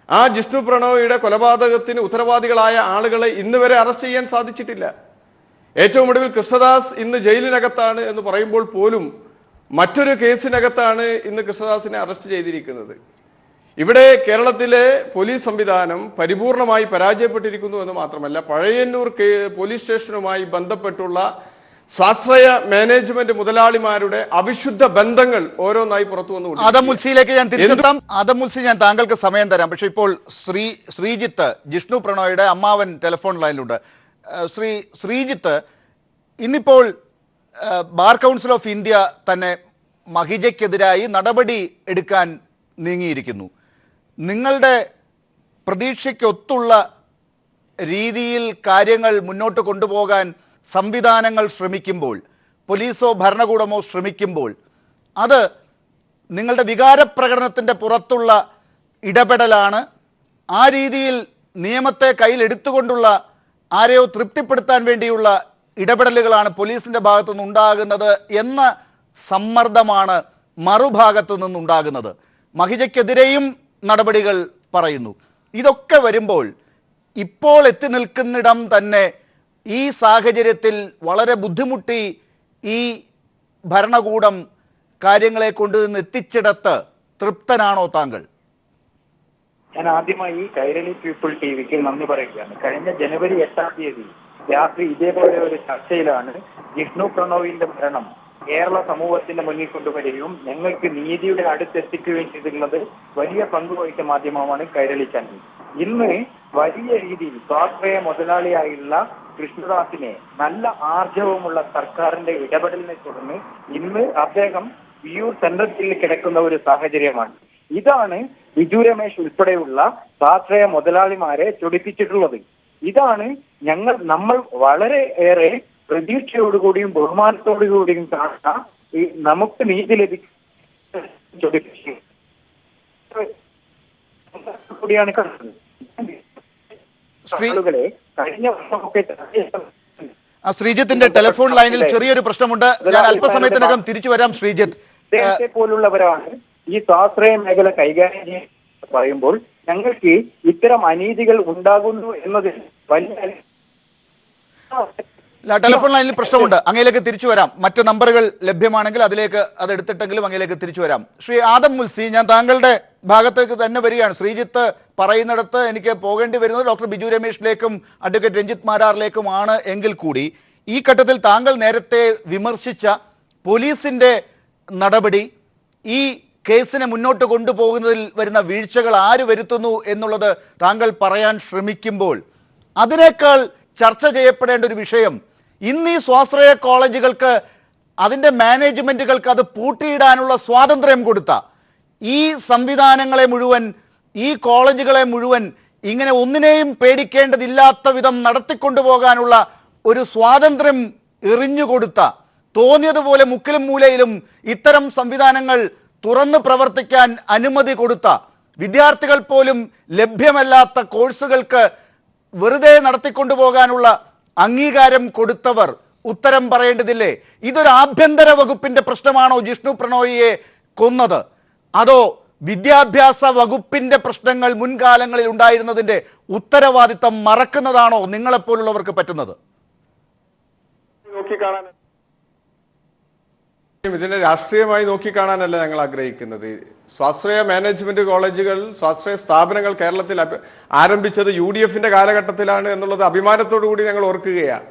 ആ ജിഷ്ണു പ്രണോയിയുടെ കൊലപാതകത്തിന് ഉത്തരവാദികളായ ആളുകളെ ഇന്ന് വരെ അറസ്റ്റ് ചെയ്യാൻ സാധിച്ചിട്ടില്ല. ഏറ്റവും ഒടുവിൽ കൃഷ്ണദാസ് ഇന്ന് ജയിലിനകത്താണ് എന്ന് പറയുമ്പോൾ പോലും മറ്റൊരു കേസിനകത്താണ് ഇന്ന് കൃഷ്ണദാസിനെ അറസ്റ്റ് ചെയ്തിരിക്കുന്നത്. ഇവിടെ കേരളത്തിലെ പോലീസ് സംവിധാനം പരിപൂർണമായി പരാജയപ്പെട്ടിരിക്കുന്നു എന്ന് മാത്രമല്ല, പഴയന്നൂർ പോലീസ് സ്റ്റേഷനുമായി ബന്ധപ്പെട്ടുള്ള സ്വാശ്രയ മാനേജ്മെന്റ് മുതലാളിമാരുടെ അവിശുദ്ധ ബന്ധങ്ങൾ ഓരോന്നായി പുറത്തു വന്നു. ആദം മുൽസിയിലേക്ക് ഞാൻ തിരിച്ചെത്താം. ആദം മുൽസി, ഞാൻ താങ്കൾക്ക് സമയം തരാം. പക്ഷേ ഇപ്പോൾ ശ്രീജിത്ത്, ജിഷ്ണു പ്രണോയുടെ അമ്മാവൻ ടെലിഫോൺ ലൈനിലുണ്ട്. ശ്രീജിത്ത്, ഇന്നിപ്പോൾ ബാർ കൗൺസിൽ ഓഫ് ഇന്ത്യ തന്നെ മഹിജയ്ക്കെതിരായി നടപടി എടുക്കാൻ നീങ്ങിയിരിക്കുന്നു. നിങ്ങളുടെ പ്രതീക്ഷയ്ക്കൊത്തുള്ള രീതിയിൽ കാര്യങ്ങൾ മുന്നോട്ട് കൊണ്ടുപോകാൻ സംവിധാനങ്ങൾ ശ്രമിക്കുമ്പോൾ, പോലീസോ ഭരണകൂടമോ ശ്രമിക്കുമ്പോൾ, അത് നിങ്ങളുടെ വികാരപ്രകടനത്തിൻ്റെ പുറത്തുള്ള ഇടപെടലാണ്, ആ രീതിയിൽ നിയമത്തെ കയ്യിലെടുത്തുകൊണ്ടുള്ള ആരെയോ തൃപ്തിപ്പെടുത്താൻ വേണ്ടിയുള്ള ഇടപെടലുകളാണ് പോലീസിൻ്റെ ഭാഗത്തു നിന്നുണ്ടാകുന്നത് എന്ന സമ്മർദ്ദമാണ് മറുഭാഗത്തു നിന്നുണ്ടാകുന്നത്. മഹിജയ്ക്കെതിരെയും നടപടികൾ പറയുന്നു. ഇതൊക്കെ വരുമ്പോൾ ഇപ്പോൾ എത്തി നിൽക്കുന്നിടം തന്നെ ഈ സാഹചര്യത്തിൽ വളരെ ബുദ്ധിമുട്ടി ഈ ഭരണകൂടം കാര്യങ്ങളെ കൊണ്ടുവന്ന് എത്തിച്ചിടത്ത് തൃപ്തനാണോ താങ്കൾ? ഞാൻ ആദ്യമായി കൈരളി പീപ്പിൾ ടിവിക്ക് നന്ദി പറയുകയാണ്. കഴിഞ്ഞ ജനുവരി 8-ാം തീയതി രാത്രി ഇതേപോലെ ഒരു ചർച്ചയിലാണ് ജിഷ്ണു പ്രണോയിന്റെ മരണം കേരള സമൂഹത്തിന്റെ മുന്നിൽ കൊണ്ടുവരികയും ഞങ്ങൾക്ക് നീതിയുടെ അടുത്തെത്തിക്കുകയും ചെയ്തിട്ടുള്ളത് വലിയ പങ്കുവഹിച്ച മാധ്യമമാണ് കൈരളി ചാനൽ. ഇന്ന് വലിയ രീതിയിൽ സ്വാശ്രയ മുതലാളിയായുള്ള കൃഷ്ണദാസിനെ നല്ല ആർജവമുള്ള സർക്കാരിന്റെ ഇടപെടലിനെ തുടർന്ന് ഇന്ന് അദ്ദേഹം വിയൂർ സെൻട്രൽ ജയിലിൽ കിടക്കുന്ന ഒരു സാഹചര്യമാണ്. ഇതാണ് ബിജു രമേശ് ഉൾപ്പെടെയുള്ള സ്വാശ്രയ മുതലാളിമാരെ ചൊടിപ്പിച്ചിട്ടുള്ളത്. ഇതാണ് നമ്മൾ വളരെ ഏറെ പ്രതീക്ഷയോടുകൂടിയും ബഹുമാനത്തോടുകൂടിയും കാണുന്ന ഈ നമുക്ക് നീതി ലഭിക്കുകയാണ് കാണുന്നത്. ആളുകളെ കഴിഞ്ഞ വർഷമൊക്കെ ശ്രീജിത്തിന്റെ ടെലിഫോൺ ലൈനിൽ ചെറിയൊരു പ്രശ്നമുണ്ട്. ഞാൻ അല്പസമയത്തിനകം തിരിച്ചു വരാം. ശ്രീജിത്ത്, അദ്ദേഹത്തെ പോലുള്ളവരാണ് ഈ സ്വാശ്രയ മേഖല കൈകാര്യം ചെയ്യാൻ പറയുമ്പോൾ ഞങ്ങൾക്ക് ഇത്തരം അനീതികൾ ഉണ്ടാകുന്നു എന്നതിൽ വലിയ ടെലിഫോൺ ലൈനിൽ പ്രശ്നമുണ്ട്. അങ്ങയിലേക്ക് തിരിച്ചു വരാം. മറ്റ് നമ്പറുകൾ ലഭ്യമാണെങ്കിൽ അതിലേക്ക് അത് എടുത്തിട്ടെങ്കിലും അങ്ങയിലേക്ക് തിരിച്ചു വരാം. ശ്രീ ആദം മുൽസി, ഞാൻ താങ്കളുടെ ഭാഗത്തേക്ക് തന്നെ വരികയാണ്. ശ്രീജിത്ത് പറയുന്നിടത്ത് എനിക്ക് പോകേണ്ടി വരുന്നത് ഡോക്ടർ ബിജു രമേശിലേക്കും അഡ്വക്കേറ്റ് രഞ്ജിത്ത് മാരാറിലേക്കുമാണ് എങ്കിൽ കൂടി ഈ ഘട്ടത്തിൽ താങ്കൾ നേരത്തെ വിമർശിച്ച പോലീസിൻ്റെ നടപടി, ഈ കേസിനെ മുന്നോട്ട് കൊണ്ടുപോകുന്നതിൽ വരുന്ന വീഴ്ചകൾ ആര് വരുത്തുന്നു എന്നുള്ളത് താങ്കൾ പറയാൻ ശ്രമിക്കുമ്പോൾ അതിനേക്കാൾ ചർച്ച ചെയ്യപ്പെടേണ്ട ഒരു വിഷയം, ഇന്ന് ഈ സ്വാശ്രയ കോളേജുകൾക്ക് അതിൻ്റെ മാനേജ്മെൻറ്റുകൾക്ക് അത് പൂട്ടിയിടാനുള്ള സ്വാതന്ത്ര്യം കൊടുത്ത ഈ സംവിധാനങ്ങളെ മുഴുവൻ, ഈ കോളേജുകളെ മുഴുവൻ ഇങ്ങനെ ഒന്നിനെയും പേടിക്കേണ്ടതില്ലാത്ത വിധം നടത്തിക്കൊണ്ടുപോകാനുള്ള ഒരു സ്വാതന്ത്ര്യം എറിഞ്ഞുകൊടുത്ത, തോന്നിയതുപോലെ മുക്കിലും മൂലയിലും ഇത്തരം സംവിധാനങ്ങൾ തുറന്ന് പ്രവർത്തിക്കാൻ അനുമതി കൊടുത്ത, വിദ്യാർത്ഥികൾ പോലും ലഭ്യമല്ലാത്ത കോഴ്സുകൾക്ക് വെറുതെ നടത്തിക്കൊണ്ടുപോകാനുള്ള അംഗീകാരം കൊടുത്തവർ ഉത്തരം പറയേണ്ടതില്ലേ? ഇതൊരു ആഭ്യന്തര വകുപ്പിന്റെ പ്രശ്നമാണോ ജിഷ്ണു പ്രണോയിയെ കൊന്നത്, അതോ വിദ്യാഭ്യാസ വകുപ്പിന്റെ പ്രശ്നങ്ങൾ മുൻകാലങ്ങളിൽ ഉണ്ടായിരുന്നതിന്റെ ഉത്തരവാദിത്തം മറക്കുന്നതാണോ നിങ്ങളെപ്പോലുള്ളവർക്ക് പറ്റുന്നത്? ഇതിനെ രാഷ്ട്രീയമായി നോക്കിക്കാണാനല്ല ഞങ്ങൾ ആഗ്രഹിക്കുന്നത്. സ്വാശ്രയ മാനേജ്മെന്റ് കോളേജുകൾ, സ്വാശ്രയ സ്ഥാപനങ്ങൾ കേരളത്തിൽ ആരംഭിച്ചത് UDFന്റെ കാലഘട്ടത്തിലാണ് എന്നുള്ളത് അഭിമാനത്തോടു കൂടി ഞങ്ങൾ ഓർക്കുകയാണ്.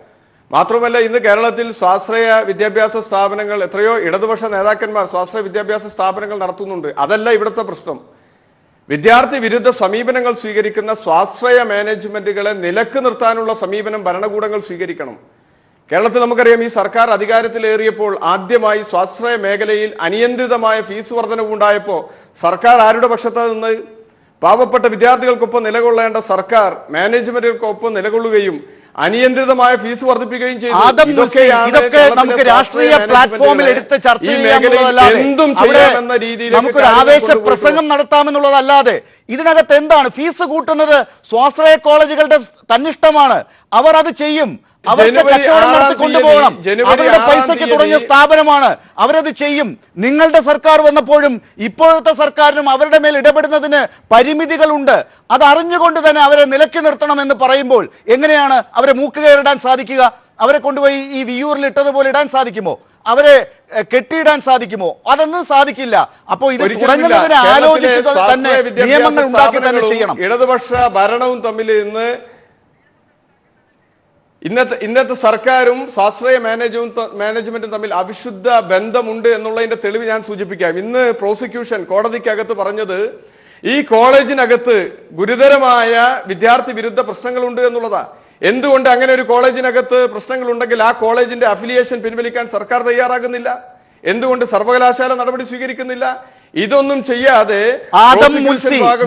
മാത്രമല്ല, ഇന്ന് കേരളത്തിൽ സ്വാശ്രയ വിദ്യാഭ്യാസ സ്ഥാപനങ്ങൾ എത്രയോ ഇടതുപക്ഷ നേതാക്കന്മാർ സ്വാശ്രയ വിദ്യാഭ്യാസ സ്ഥാപനങ്ങൾ നടത്തുന്നുണ്ട്. അതല്ല ഇവിടുത്തെ പ്രശ്നം. വിദ്യാർത്ഥി വിരുദ്ധ സമീപനങ്ങൾ സ്വീകരിക്കുന്ന സ്വാശ്രയ മാനേജ്മെന്റുകളെ നിലക്ക് നിർത്താനുള്ള സമീപനം ഭരണകൂടങ്ങൾ സ്വീകരിക്കണം. കേരളത്തിൽ നമുക്കറിയാം, ഈ സർക്കാർ അധികാരത്തിലേറിയപ്പോൾ ആദ്യമായി സ്വാശ്രയ മേഖലയിൽ അനിയന്ത്രിതമായ ഫീസ് വർധനവുണ്ടായപ്പോൾ സർക്കാർ ആരുടെ പക്ഷത്താണ് നിന്ന്? പാവപ്പെട്ട വിദ്യാർത്ഥികൾക്കൊപ്പം നിലകൊള്ളേണ്ട സർക്കാർ മാനേജ്മെന്റുകൾക്കൊപ്പം നിലകൊള്ളുകയും അനിയന്ത്രിതമായ ഫീസ് വർദ്ധിപ്പിക്കുകയും ചെയ്തു. ഇതൊക്കെ നമുക്ക് രാഷ്ട്രീയ പ്ലാറ്റ്ഫോമിൽ എടുത്ത് ചർച്ച ചെയ്യാമെന്നുള്ളതല്ലാതെ നമുക്കൊരു ആവേശ പ്രസംഗം നടത്താമെന്നുള്ളതല്ലാതെ ഇതിനകത്ത് എന്താണ്? ഫീസ് കൂട്ടുന്നത് സ്വാശ്രയ കോളേജുകളുടെ തന്നിഷ്ടമാണ്. അവർ അത് ചെയ്യും. അവർക്ക് കച്ചവടം നടത്തി കൊണ്ടുപോകണം. അവരുടെ പൈസയ്ക്ക് തുടങ്ങിയ സ്ഥാപനമാണ്, അവരത് ചെയ്യും. നിങ്ങളുടെ സർക്കാർ വന്നപ്പോഴും ഇപ്പോഴത്തെ സർക്കാരിനും അവരുടെ മേൽ ഇടപെടുന്നതിന് പരിമിതികളുണ്ട്. അത് അറിഞ്ഞുകൊണ്ട് തന്നെ അവരെ നിലയ്ക്ക് നിർത്തണം എന്ന് പറയുമ്പോൾ എങ്ങനെയാണ് അവരെ മൂക്കുകയറിടാൻ സാധിക്കുക? അവരെ കൊണ്ടുപോയി ഈ വിയൂറിൽ ഇട്ടതുപോലെ ഇടാൻ സാധിക്കുമോ? അവരെ കെട്ടിയിടാൻ സാധിക്കുമോ? അതൊന്നും സാധിക്കില്ല. അപ്പോൾ ഇത് തുടങ്ങുന്നതിന് ആലോചിച്ച് തന്നെ നിയമങ്ങൾ ഉണ്ടാക്കി തന്നെ ചെയ്യണം. ഇടതുപക്ഷ ഭരണവും തമ്മിൽ ഇന്നത്തെ സർക്കാരും സ്വാശ്രയ മാനേജ്മെന്റും തമ്മിൽ അവിശുദ്ധ ബന്ധമുണ്ട് എന്നുള്ളതിന്റെ തെളിവ് ഞാൻ സൂചിപ്പിക്കാം. ഇന്ന് പ്രോസിക്യൂഷൻ കോടതിക്കകത്ത് പറഞ്ഞത് ഈ കോളേജിനകത്ത് ഗുരുതരമായ വിദ്യാർത്ഥി വിരുദ്ധ പ്രശ്നങ്ങളുണ്ട് എന്നുള്ളതാ. എന്തുകൊണ്ട് അങ്ങനെ ഒരു കോളേജിനകത്ത് പ്രശ്നങ്ങളുണ്ടെങ്കിൽ ആ കോളേജിന്റെ അഫിലിയേഷൻ പിൻവലിക്കാൻ സർക്കാർ തയ്യാറാകുന്നില്ല? എന്തുകൊണ്ട് സർവകലാശാല നടപടി സ്വീകരിക്കുന്നില്ല? ഇതൊന്നും ചെയ്യാതെ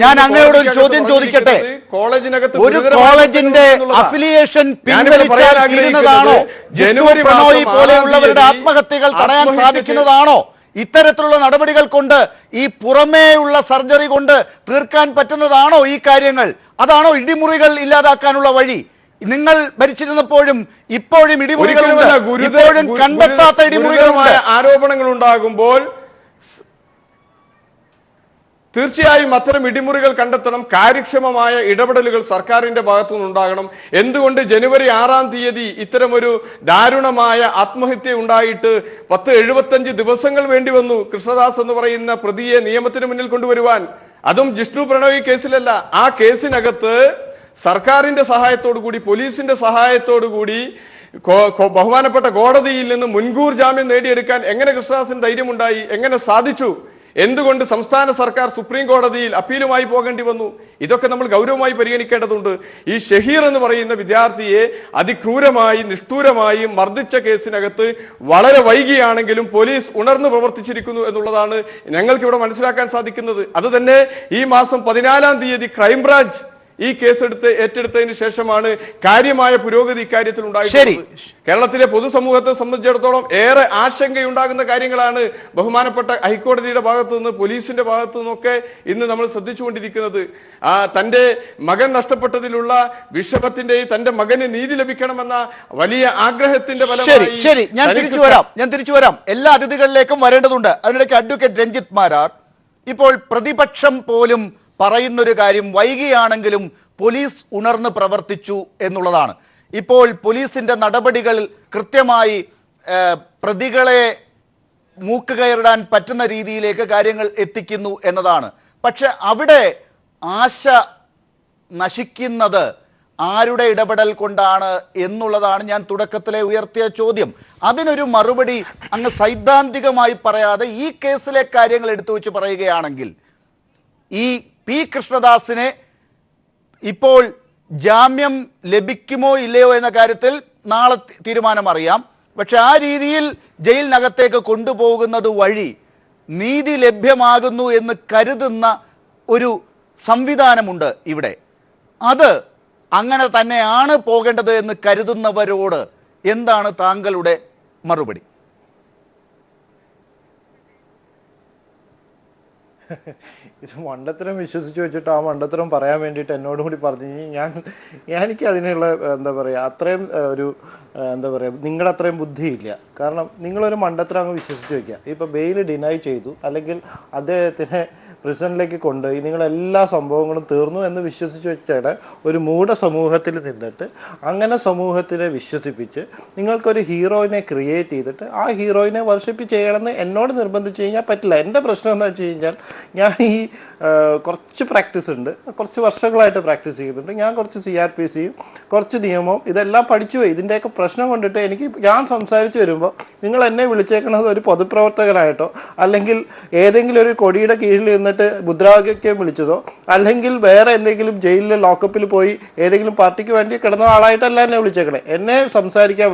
ഞാൻ അങ്ങയോട് ഒരു ചോദ്യം ചോദിക്കട്ടെ. കോളേജിനകത്ത് ഒരു കോളേജിന്റെ അഫിലിയേഷൻ പിൻവലിച്ചാൽ തീരുന്നതാണോ? ജനുവരി പ്രണോയി പോലെയുള്ളവരുടെ ആത്മഹത്യകൾ തടയാൻ സാധിക്കുന്നതാണോ? ഇത്തരത്തിലുള്ള നടപടികൾ കൊണ്ട്, ഈ പുറമേയുള്ള സർജറി കൊണ്ട് തീർക്കാൻ പറ്റുന്നതാണോ ഈ കാര്യങ്ങൾ? അതാണോ ഇടിമുറികൾ ഇല്ലാതാക്കാനുള്ള വഴി? നിങ്ങൾ ഭരിച്ചിരുന്നപ്പോഴും ഇപ്പോഴും ഇടിമുറികളുണ്ട്, ഇപ്പോഴും കണ്ടെത്താത്ത ഇടിമുറികളുമായ ആരോപണങ്ങൾ ഉണ്ടാകുമ്പോൾ തീർച്ചയായും അത്തരം ഇടിമുറികൾ കണ്ടെത്തണം. കാര്യക്ഷമമായ ഇടപെടലുകൾ സർക്കാരിന്റെ ഭാഗത്തുനിന്നുണ്ടാകണം. എന്തുകൊണ്ട് ജനുവരി 6-ാം തീയതി ഇത്തരമൊരു ദാരുണമായ ആത്മഹത്യ ഉണ്ടായിട്ട് 10-75 ദിവസങ്ങൾ വേണ്ടി വന്നു കൃഷ്ണദാസ് എന്ന് പറയുന്ന പ്രതിയെ നിയമത്തിന് മുന്നിൽ കൊണ്ടുവരുവാൻ? അതും ജിഷ്ണു പ്രണോയി കേസിലല്ല. ആ കേസിനകത്ത് സർക്കാരിന്റെ സഹായത്തോടു കൂടി, പോലീസിന്റെ സഹായത്തോടു കൂടി ബഹുമാനപ്പെട്ട കോടതിയിൽ നിന്ന് മുൻകൂർ ജാമ്യം നേടിയെടുക്കാൻ എങ്ങനെ കൃഷ്ണദാസിന് ധൈര്യമുണ്ടായി? എങ്ങനെ സാധിച്ചു? എന്തുകൊണ്ട് സംസ്ഥാന സർക്കാർ സുപ്രീം കോടതിയിൽ അപ്പീലുമായി പോകേണ്ടി വന്നു? ഇതൊക്കെ നമ്മൾ ഗൗരവമായി പരിഗണിക്കേണ്ടതുണ്ട്. ഈ ഷഹീർ എന്ന് പറയുന്ന വിദ്യാർത്ഥിയെ അതിക്രൂരമായി നിഷ്ഠൂരമായി മർദ്ദിച്ച കേസിനകത്ത് വളരെ വൈകിയാണെങ്കിലും പോലീസ് ഉണർന്നു പ്രവർത്തിച്ചിരിക്കുന്നു എന്നുള്ളതാണ് ഞങ്ങൾക്ക് ഇവിടെ മനസ്സിലാക്കാൻ സാധിക്കുന്നത്. അത് തന്നെ ഈ മാസം 14-ാം തീയതി ക്രൈംബ്രാഞ്ച് ഈ കേസ് ഏറ്റെടുത്തതിന് ശേഷമാണ് കാര്യമായ പുരോഗതി ഇക്കാര്യത്തിൽ ഉണ്ടായിട്ടുള്ളത്. കേരളത്തിലെ പൊതുസമൂഹത്തെ സംബന്ധിച്ചിടത്തോളം ഏറെ ആശങ്കയുണ്ടാകുന്ന കാര്യങ്ങളാണ് ബഹുമാനപ്പെട്ട ഹൈക്കോടതിയുടെ ഭാഗത്തു നിന്ന്, പോലീസിന്റെ ഭാഗത്തു നിന്നൊക്കെ ഇന്ന് നമ്മൾ ശ്രദ്ധിച്ചുകൊണ്ടിരിക്കുന്നത്. തന്റെ മകൻ നഷ്ടപ്പെട്ടതിലുള്ള വിഷമത്തിന്റെയും തന്റെ മകന് നീതി ലഭിക്കണമെന്ന വലിയ ആഗ്രഹത്തിന്റെ ഫലമായി ഞാൻ തിരിച്ചു വരാം. എല്ലാ അതിഥികളിലേക്കും വരേണ്ടതുണ്ട്. അതിനിടയ്ക്ക് അഡ്വക്കേറ്റ് രഞ്ജിത്ത് മാരാർ, ഇപ്പോൾ പ്രതിപക്ഷം പോലും പറയുന്നൊരു കാര്യം വൈകിയാണെങ്കിലും പോലീസ് ഉണർന്ന് പ്രവർത്തിച്ചു എന്നുള്ളതാണ്. ഇപ്പോൾ പോലീസിന്റെ നടപടികൾ കൃത്യമായി പ്രതികളെ മൂക്കുകയറിടാൻ പറ്റുന്ന രീതിയിലേക്ക് കാര്യങ്ങൾ എത്തിക്കുന്നു എന്നതാണ്. പക്ഷെ അവിടെ ആശ നശിക്കുന്നത് ആരുടെ ഇടപെടൽ കൊണ്ടാണ് എന്നുള്ളതാണ് ഞാൻ തുടക്കത്തിലെ ഉയർത്തിയ ചോദ്യം. അതിനൊരു മറുപടി അങ്ങ് സൈദ്ധാന്തികമായി പറയാതെ ഈ കേസിലെ കാര്യങ്ങൾ എടുത്തു വെച്ച് പറയുകയാണെങ്കിൽ, ഈ പി കൃഷ്ണദാസിനെ ഇപ്പോൾ ജാമ്യം ലഭിക്കുമോ ഇല്ലയോ എന്ന കാര്യത്തിൽ നാളെ തീരുമാനം അറിയാം. പക്ഷെ ആ രീതിയിൽ ജയിലിനകത്തേക്ക് കൊണ്ടുപോകുന്നത് വഴി നീതി ലഭ്യമാകുന്നു എന്ന് കരുതുന്ന ഒരു സംവിധാനമുണ്ട് ഇവിടെ. അത് അങ്ങനെ തന്നെയാണ് പോകേണ്ടത് എന്ന് കരുതുന്നവരോട് എന്താണ് താങ്കളുടെ മറുപടി? ഇത് മണ്ടത്തരം വിശ്വസിച്ച് വെച്ചിട്ട് ആ മണ്ടത്തരം പറയാൻ വേണ്ടിയിട്ട് എന്നോടും കൂടി പറഞ്ഞു എനിക്ക് അതിനുള്ള എന്താ പറയുക, അത്രയും ഒരു എന്താ പറയുക, നിങ്ങളുടെ അത്രയും ബുദ്ധിയില്ല. കാരണം നിങ്ങളൊരു മണ്ടത്തരം അങ്ങ് വിശ്വസിച്ച് വയ്ക്കുക. ഇപ്പോൾ ബെയിൽ ഡിനൈ ചെയ്തു, അല്ലെങ്കിൽ അദ്ദേഹത്തിനെ പ്രിസണിലേക്ക് കൊണ്ടുപോയി, നിങ്ങളെല്ലാ സംഭവങ്ങളും തീർന്നു എന്ന് വിശ്വസിച്ച് വെച്ചാണ് ഒരു മൂഢ സമൂഹത്തിൽ നിന്നിട്ട് അങ്ങനെ സമൂഹത്തിനെ വിശ്വസിപ്പിച്ച് നിങ്ങൾക്കൊരു ഹീറോയിനെ ക്രിയേറ്റ് ചെയ്തിട്ട് ആ ഹീറോയിനെ വർഷിപ്പ് ചെയ്യണമെന്ന് എന്നോട് നിർബന്ധിച്ച് കഴിഞ്ഞാൽ പറ്റില്ല. എൻ്റെ പ്രശ്നം എന്ന് വെച്ച് കഴിഞ്ഞാൽ ഞാൻ ഈ കുറച്ച് പ്രാക്ടീസ് ഉണ്ട്, കുറച്ച് വർഷങ്ങളായിട്ട് പ്രാക്ടീസ് ചെയ്യുന്നുണ്ട്. ഞാൻ കുറച്ച് CRPCയും കുറച്ച് നിയമവും ഇതെല്ലാം പഠിച്ചു പോയി. ഇതിൻ്റെയൊക്കെ പ്രശ്നം കൊണ്ടിട്ട് ഞാൻ സംസാരിച്ച് വരുമ്പോൾ നിങ്ങൾ എന്നെ വിളിച്ചേക്കണത് ഒരു പൊതുപ്രവർത്തകനായിട്ടോ അല്ലെങ്കിൽ ഏതെങ്കിലും ഒരു കൊടിയുടെ കീഴിൽ നിന്ന് ഇരുന്നിട്ട് മുദ്രാവാക്യം വിളിച്ചതോ അല്ലെങ്കിൽ വേറെ എന്തെങ്കിലും ജയിലിൽ ലോക്കപ്പിൽ പോയി ഏതെങ്കിലും പാർട്ടിക്ക് വേണ്ടി കിടന്ന ആളായിട്ടല്ല എന്നെ വിളിച്ചേക്കണേ. എന്നെ സംസാരിക്കാൻ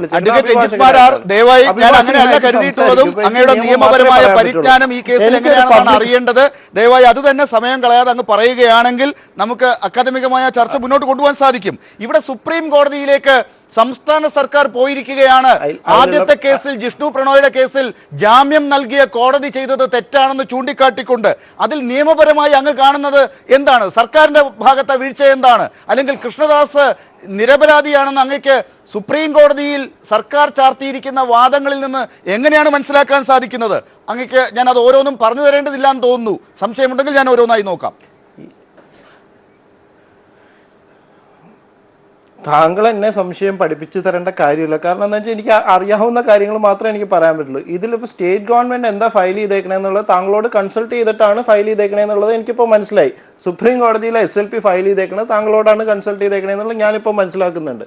ദയവായി ഞാൻ അങ്ങനെയല്ല കരുതിയിട്ടുള്ളതും അങ്ങയുടെ നിയമപരമായ പരിജ്ഞാനം ഈ കേസിൽ എങ്ങനെയാണെന്നാണ് അറിയേണ്ടത്. ദയവായി അത് തന്നെ സമയം കളയാതെ അങ്ങ് പറയുകയാണെങ്കിൽ നമുക്ക് അക്കാദമികമായ ചർച്ച മുന്നോട്ട് കൊണ്ടുപോകാൻ സാധിക്കും. ഇവിടെ സുപ്രീം കോടതിയിലേക്ക് സംസ്ഥാന സർക്കാർ പോയിരിക്കുകയാണ്. ആദ്യത്തെ കേസിൽ ജിഷ്ണു പ്രണോയുടെ കേസിൽ ജാമ്യം നൽകിയ കോടതി ചെയ്തത് തെറ്റാണെന്ന് ചൂണ്ടിക്കാട്ടിക്കൊണ്ട് അതിൽ നിയമപരമായി അങ്ങ് കാണുന്നത് എന്താണ്? സർക്കാരിന്റെ ഭാഗത്തെ വീഴ്ച എന്താണ്? അല്ലെങ്കിൽ കൃഷ്ണദാസ് നിരപരാധിയാണെന്ന് അങ്ങക്ക് സുപ്രീം കോടതിയിൽ സർക്കാർ ചാർത്തിയിരിക്കുന്ന വാദങ്ങളിൽ നിന്ന് എങ്ങനെയാണ് മനസ്സിലാക്കാൻ സാധിക്കുന്നത്? അങ്ങക്ക് ഞാൻ അത് ഓരോന്നും പറഞ്ഞു തരേണ്ടതില്ല എന്ന് തോന്നുന്നു. സംശയമുണ്ടെങ്കിൽ ഞാൻ ഓരോന്നായി നോക്കാം. താങ്കൾ എന്നെ സംശയം പഠിപ്പിച്ചു തരേണ്ട കാര്യമില്ല. കാരണം എന്താ വെച്ചാൽ എനിക്ക് അറിയാവുന്ന കാര്യങ്ങൾ മാത്രമേ എനിക്ക് പറയാൻ പറ്റുള്ളൂ. ഇതിലിപ്പോൾ സ്റ്റേറ്റ് ഗവൺമെൻറ് എന്താ ഫയൽ ചെയ്തേക്കണേന്നുള്ളത് താങ്കളോട് കൺസൾട്ട് ചെയ്തിട്ടാണ് ഫയൽ ചെയ്തേക്കണേന്നുള്ളത് എനിക്കിപ്പോൾ മനസ്സിലായി. സുപ്രീം കോടതിയിലെ SLP ഫയൽ ചെയ്തേക്കണത് താങ്കളോടാണ് കൺസൾട്ട് ചെയ്തേക്കണേന്നുള്ളത് ഞാനിപ്പോൾ മനസ്സിലാക്കുന്നുണ്ട്.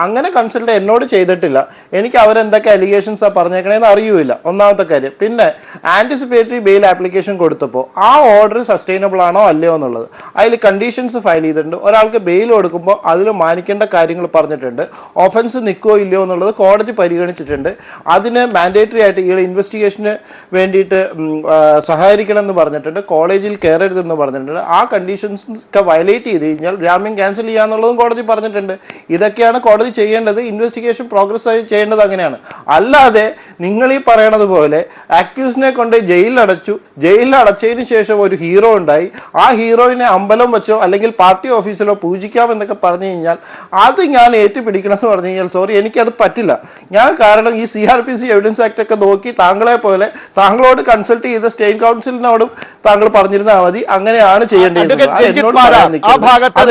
അങ്ങനെ കൺസൾട്ട് എന്നോട് ചെയ്തിട്ടില്ല. എനിക്ക് അവരെന്തൊക്കെ അലിഗേഷൻസാണ് പറഞ്ഞേക്കണേന്ന് അറിയൂല, ഒന്നാമത്തെ കാര്യം. പിന്നെ ആൻറ്റിസിപ്പേറ്ററി ബെയിൽ ആപ്ലിക്കേഷൻ കൊടുത്തപ്പോൾ ആ ഓർഡർ സസ്റ്റൈനബിൾ ആണോ അല്ലയോ എന്നുള്ളത് അതിൽ കണ്ടീഷൻസ് ഫയൽ ചെയ്തിട്ടുണ്ട്. ഒരാൾക്ക് ബെയിൽ കൊടുക്കുമ്പോൾ അതിൽ മാനിക്കേണ്ട കാര്യങ്ങൾ പറഞ്ഞിട്ടുണ്ട്. ഒഫൻസ് നിൽക്കോ ഇല്ലയോ എന്നുള്ളത് കോടതി പരിഗണിച്ചിട്ടുണ്ട്. അതിന് മാൻഡേറ്ററി ആയിട്ട് ഈ ഇൻവെസ്റ്റിഗേഷന് വേണ്ടിയിട്ട് സഹകരിക്കണം എന്ന് പറഞ്ഞിട്ടുണ്ട്. കോളേജിൽ കയറരുതെന്ന് പറഞ്ഞിട്ടുണ്ട്. ആ കണ്ടീഷൻസ് ഒക്കെ വയലേറ്റ് ചെയ്ത് കഴിഞ്ഞാൽ ജാമ്യം ക്യാൻസൽ ചെയ്യാന്നുള്ളതും കോടതി പറഞ്ഞിട്ടുണ്ട്. ഇതൊക്കെയാണ് കോടതി ചെയ്യേണ്ടത്. ഇൻവെസ്റ്റിഗേഷൻ പ്രോഗ്രസ് ആയി ചെയ്യേണ്ടത് അങ്ങനെയാണ്. അല്ലാതെ നിങ്ങൾ ഈ പറയണത് പോലെ അക്യൂസിനെ കൊണ്ട് ജയിലിലടച്ചു, ജയിലിലടച്ചതിന് ശേഷം ഒരു ഹീറോ ഉണ്ടായി, ആ ഹീറോയിനെ അമ്പലം വെച്ചോ അല്ലെങ്കിൽ പാർട്ടി ഓഫീസിലോ പൂജിക്കാമെന്നൊക്കെ പറഞ്ഞു കഴിഞ്ഞാൽ അത് ഞാൻ ഏറ്റുപിടിക്കണം എന്ന് പറഞ്ഞു കഴിഞ്ഞാൽ സോറി, എനിക്കത് പറ്റില്ല. കാരണം ഈ CRPC എവിഡൻസ് ആക്ട് ഒക്കെ നോക്കി താങ്കളെ പോലെ താങ്കളോട് കൺസൾട്ട് ചെയ്ത സ്റ്റേറ്റ് കൗൺസിലിനോടും താങ്കൾ പറഞ്ഞിരുന്നാൽ മതി. അങ്ങനെയാണ് ചെയ്യേണ്ടത്. ആ ഭാഗത്ത്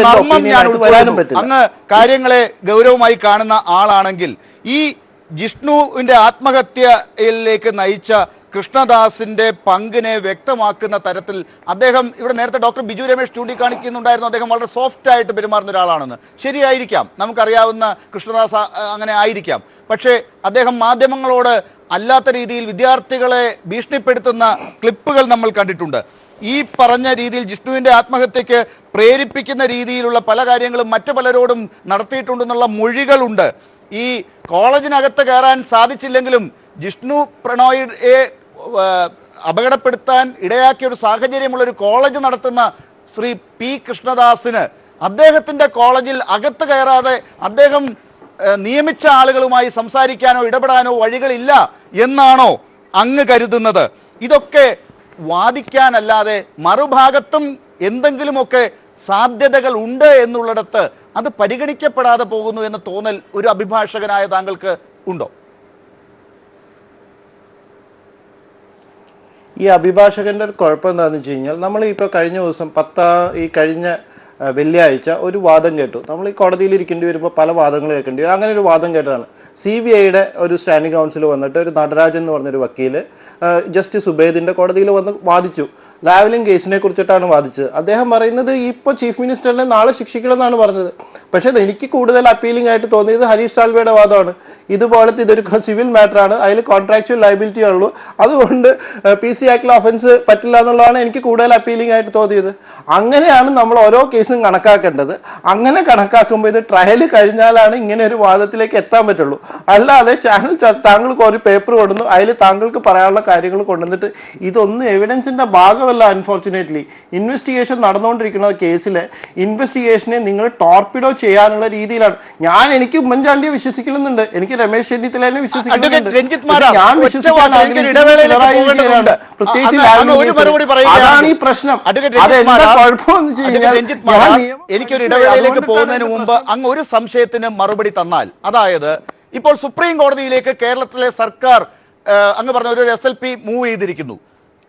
വരാനും പറ്റില്ല. അങ്ങ് കാര്യങ്ങളെ ഗൗരവമായി കാണുന്ന ആളാണെങ്കിൽ ഈ ജിഷ്ണുവിന്റെ ആത്മഹത്യയിലേക്ക് നയിച്ച കൃഷ്ണദാസിന്റെ പങ്കിനെ വ്യക്തമാക്കുന്ന തരത്തിൽ അദ്ദേഹം ഇവിടെ നേരത്തെ ഡോക്ടർ ബിജു രമേശ് ചൂണ്ടിക്കാണിക്കുന്നുണ്ടായിരുന്നു. അദ്ദേഹം വളരെ സോഫ്റ്റ് ആയിട്ട് പെരുമാറുന്ന ഒരാളാണെന്ന്. ശരിയായിരിക്കാം, നമുക്കറിയാവുന്ന കൃഷ്ണദാസ് അങ്ങനെ ആയിരിക്കാം. പക്ഷേ അദ്ദേഹം മാധ്യമങ്ങളോട് അല്ലാത്ത രീതിയിൽ വിദ്യാർത്ഥികളെ ഭീഷണിപ്പെടുത്തുന്ന ക്ലിപ്പുകൾ നമ്മൾ കണ്ടിട്ടുണ്ട്. ഈ പറഞ്ഞ രീതിയിൽ ജിഷ്ണുവിൻ്റെ ആത്മഹത്യക്ക് പ്രേരിപ്പിക്കുന്ന രീതിയിലുള്ള പല കാര്യങ്ങളും മറ്റു പലരോടും നടത്തിയിട്ടുണ്ടെന്നുള്ള മൊഴികളുണ്ട്. ഈ കോളേജിനകത്ത് കയറാൻ സാധിച്ചില്ലെങ്കിലും ജിഷ്ണു പ്രണോയിയെ അപകടപ്പെടുത്താൻ ഇടയാക്കിയ ഒരു സാഹചര്യമുള്ളൊരു കോളേജ് നടത്തുന്ന ശ്രീ P. കൃഷ്ണദാസിന് അദ്ദേഹത്തിൻ്റെ കോളേജിൽ അകത്ത് കയറാതെ അദ്ദേഹം നിയമിച്ച ആളുകളുമായി സംസാരിക്കാനോ ഇടപെടാനോ വഴികളില്ല എന്നാണോ അങ്ങ് കരുതുന്നത്? ഇതൊക്കെ വാദിക്കാനല്ലാതെ മറുഭാഗത്തും എന്തെങ്കിലുമൊക്കെ സാധ്യതകൾ ഉണ്ട് എന്നുള്ളിടത്ത് അത് പരിഗണിക്കപ്പെടാതെ പോകുന്നു എന്ന തോന്നൽ ഒരു അഭിഭാഷകനായ താങ്കൾക്ക് ഉണ്ടോ? ഈ അഭിഭാഷകന്റെ ഒരു കുഴപ്പം എന്താണെന്ന് വെച്ച് കഴിഞ്ഞാൽ നമ്മൾ ഇപ്പോൾ കഴിഞ്ഞ ദിവസം കഴിഞ്ഞ വെള്ളിയാഴ്ച ഒരു വാദം കേട്ടു. നമ്മൾ ഈ കോടതിയിൽ ഇരിക്കേണ്ടി വരുമ്പോൾ പല വാദങ്ങൾ കേൾക്കേണ്ടി വരും. അങ്ങനെ ഒരു വാദം കേട്ടതാണ്. CBIയുടെ ഒരു സ്റ്റാൻഡിംഗ് കൗൺസിൽ വന്നിട്ട് ഒരു നടരാജൻ എന്ന് പറഞ്ഞൊരു വക്കീല് ജസ്റ്റിസ് ഉബൈദിന്റെ കോടതിയിൽ വന്ന് വാദിച്ചു. ലാവ്ലിൻ കേസിനെ കുറിച്ചിട്ടാണ് വാദിച്ചത്. അദ്ദേഹം പറയുന്നത് ഇപ്പോൾ ചീഫ് മിനിസ്റ്ററിനെ നാളെ ശിക്ഷിക്കണമെന്നാണ് പറഞ്ഞത്. പക്ഷേ എനിക്ക് കൂടുതൽ അപ്പീലിംഗ് ആയിട്ട് തോന്നിയത് ഹരീഷ് സാൽവയുടെ വാദമാണ്. ഇതുപോലത്തെ ഇതൊരു സിവിൽ മാറ്ററാണ്, അതിൽ കോൺട്രാക്ച്വൽ ലയബിലിറ്റി ഉള്ളൂ, അതുകൊണ്ട് PC ആക്ടിലെ ഒഫൻസ് പറ്റില്ല എന്നുള്ളതാണ് എനിക്ക് കൂടുതൽ അപ്പീലിംഗ് ആയിട്ട് തോന്നിയത്. അങ്ങനെയാണ് നമ്മൾ ഓരോ കേസും കണക്കാക്കേണ്ടത്. അങ്ങനെ കണക്കാക്കുമ്പോൾ ഇത് ട്രയൽ കഴിഞ്ഞാലാണ് ഇങ്ങനെ ഒരു വാദത്തിലേക്ക് എത്താൻ പറ്റുള്ളൂ. അല്ലാതെ താങ്കൾക്ക് ഒരു പേപ്പർ കൊണ്ടുവന്നു അതിൽ താങ്കൾക്ക് പറയാനുള്ള കാര്യങ്ങൾ കൊണ്ടുവന്നിട്ട് ഇതൊന്നും എവിഡൻസിന്റെ ഭാഗമല്ല. അൺഫോർച്ചുനേറ്റ്ലി ഇൻവെസ്റ്റിഗേഷൻ നടന്നുകൊണ്ടിരിക്കുന്ന കേസിലെ ഇൻവെസ്റ്റിഗേഷനെ നിങ്ങൾ ടോർപിഡോ ചെയ്യാനുള്ള രീതിയിലാണ്. എനിക്ക് ഉമ്മൻചാണ്ടിയെ വിശ്വസിക്കുന്നുണ്ട്, എനിക്ക് രമേശ് ചെന്നിത്തലയെ വിശ്വസിക്കുന്നുണ്ട്. ഞാൻ വിശ്വസിക്കാൻ ആഗ്രഹിക്കുന്നത് പ്രത്യേകിച്ച് അതാണ് ഈ പ്രശ്നം. അതെന്താ കുഴപ്പമെന്ന് വെച്ച് കഴിഞ്ഞാൽ എനിക്കൊരു ഇടവേളയിലേക്ക് പോകുന്നതിന് മുമ്പ് അങ്ങ് ഒരു സംശയത്തിന് മറുപടി തന്നാൽ, അതായത് ഇപ്പോൾ സുപ്രീം കോടതിയിലേക്ക് കേരളത്തിലെ സർക്കാർ അങ്ങ് പറഞ്ഞ ഒരു SLP മൂവ് ചെയ്തിരിക്കുന്നു.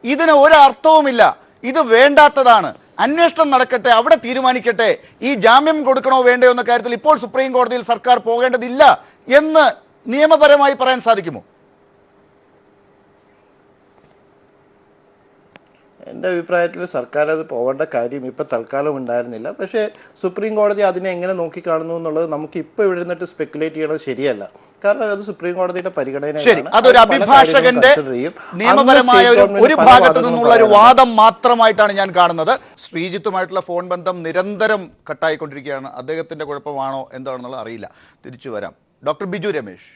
ഇതിന് ഒരു അർത്ഥവുമില്ല, ഇത് വേണ്ടാത്തതാണ്, അന്വേഷണം നടക്കട്ടെ, അവിടെ തീരുമാനിക്കട്ടെ, ഈ ജാമ്യം കൊടുക്കണോ വേണ്ടയോ എന്ന കാര്യത്തിൽ ഇപ്പോൾ സുപ്രീം കോടതിയിൽ സർക്കാർ പോകേണ്ടതില്ല എന്ന് നിയമപരമായി പറയാൻ സാധിക്കുമോ? എൻ്റെ അഭിപ്രായത്തിൽ സർക്കാർ അത് പോകേണ്ട കാര്യം ഇപ്പം തൽക്കാലം ഉണ്ടായിരുന്നില്ല. പക്ഷേ സുപ്രീം കോടതി അതിനെ എങ്ങനെ നോക്കിക്കാണുന്നു എന്നുള്ളത് നമുക്ക് ഇപ്പോൾ ഇവിടെ നിന്നിട്ട് സ്പെക്കുലേറ്റ് ചെയ്യണത് ശരിയല്ല. കാരണം അത് സുപ്രീം കോടതിയുടെ ശരി, പരിഗണനയിലാണ്. അതൊരു അത് പല അഭിഭാഷകന്റെ കാര്യങ്ങളും consider ചെയ്യും. നിയമപരമായ അന്ന് ഒരു സ്റ്റേറ്റ് ഭാഗത്ത് ഗവൺമെന്റ് നിന്നുള്ള ഒരു പല വാദം മാത്രമായിട്ടാണ് ഞാൻ കാണുന്നത്. ശ്രീജിത്തുമായിട്ടുള്ള ഫോൺ ബന്ധം നിരന്തരം കട്ടായിക്കൊണ്ടിരിക്കുകയാണ്. അദ്ദേഹത്തിന്റെ കുഴപ്പമാണോ എന്താണെന്നുള്ളത് അറിയില്ല. തിരിച്ചു വരാം. ഡോക്ടർ ബിജു രമേശ്,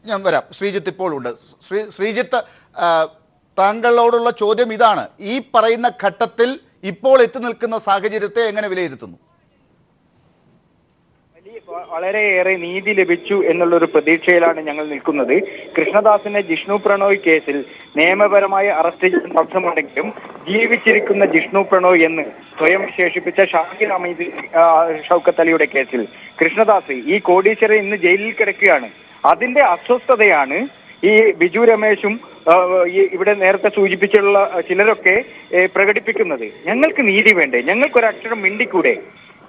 ഞാൻ വരാം. ശ്രീജിത്ത് ഇപ്പോൾ ഉണ്ട്. ശ്രീജിത്ത്, താങ്കളോടുള്ള ചോദ്യം ഇതാണ്. ഈ പറയുന്ന ഘട്ടത്തിൽ ഇപ്പോൾ എത്തി നിൽക്കുന്ന സാഹചര്യത്തെ എങ്ങനെ വിലയിരുത്തുന്നു? വളരെയേറെ നീതി ലഭിച്ചു എന്നുള്ളൊരു പ്രതീക്ഷയിലാണ് ഞങ്ങൾ നിൽക്കുന്നത്. കൃഷ്ണദാസിനെ ജിഷ്ണു പ്രണോയ് കേസിൽ നിയമപരമായി അറസ്റ്റ് ചെയ്യാൻ തടസ്സമുണ്ടെങ്കിലും ജീവിച്ചിരിക്കുന്ന ജിഷ്ണു പ്രണോയ് എന്ന് സ്വയം വിശേഷിപ്പിച്ച ഷാഹിർ ഹമീദ് ഷൗക്കത്ത് അലിയുടെ കേസിൽ കൃഷ്ണദാസ് ഈ കോടീശ്വരൻ ഇന്ന് ജയിലിൽ കിടക്കുകയാണ്. അതിന്റെ അസ്വസ്ഥതയാണ് ഈ ബിജു രമേശും ഇവിടെ നേരത്തെ സൂചിപ്പിച്ചുള്ള ചിലരൊക്കെ പ്രകടിപ്പിക്കുന്നത്. ഞങ്ങൾക്ക് നീതി വേണ്ടേ? ഞങ്ങൾക്കൊരക്ഷരം മിണ്ടിക്കൂടെ?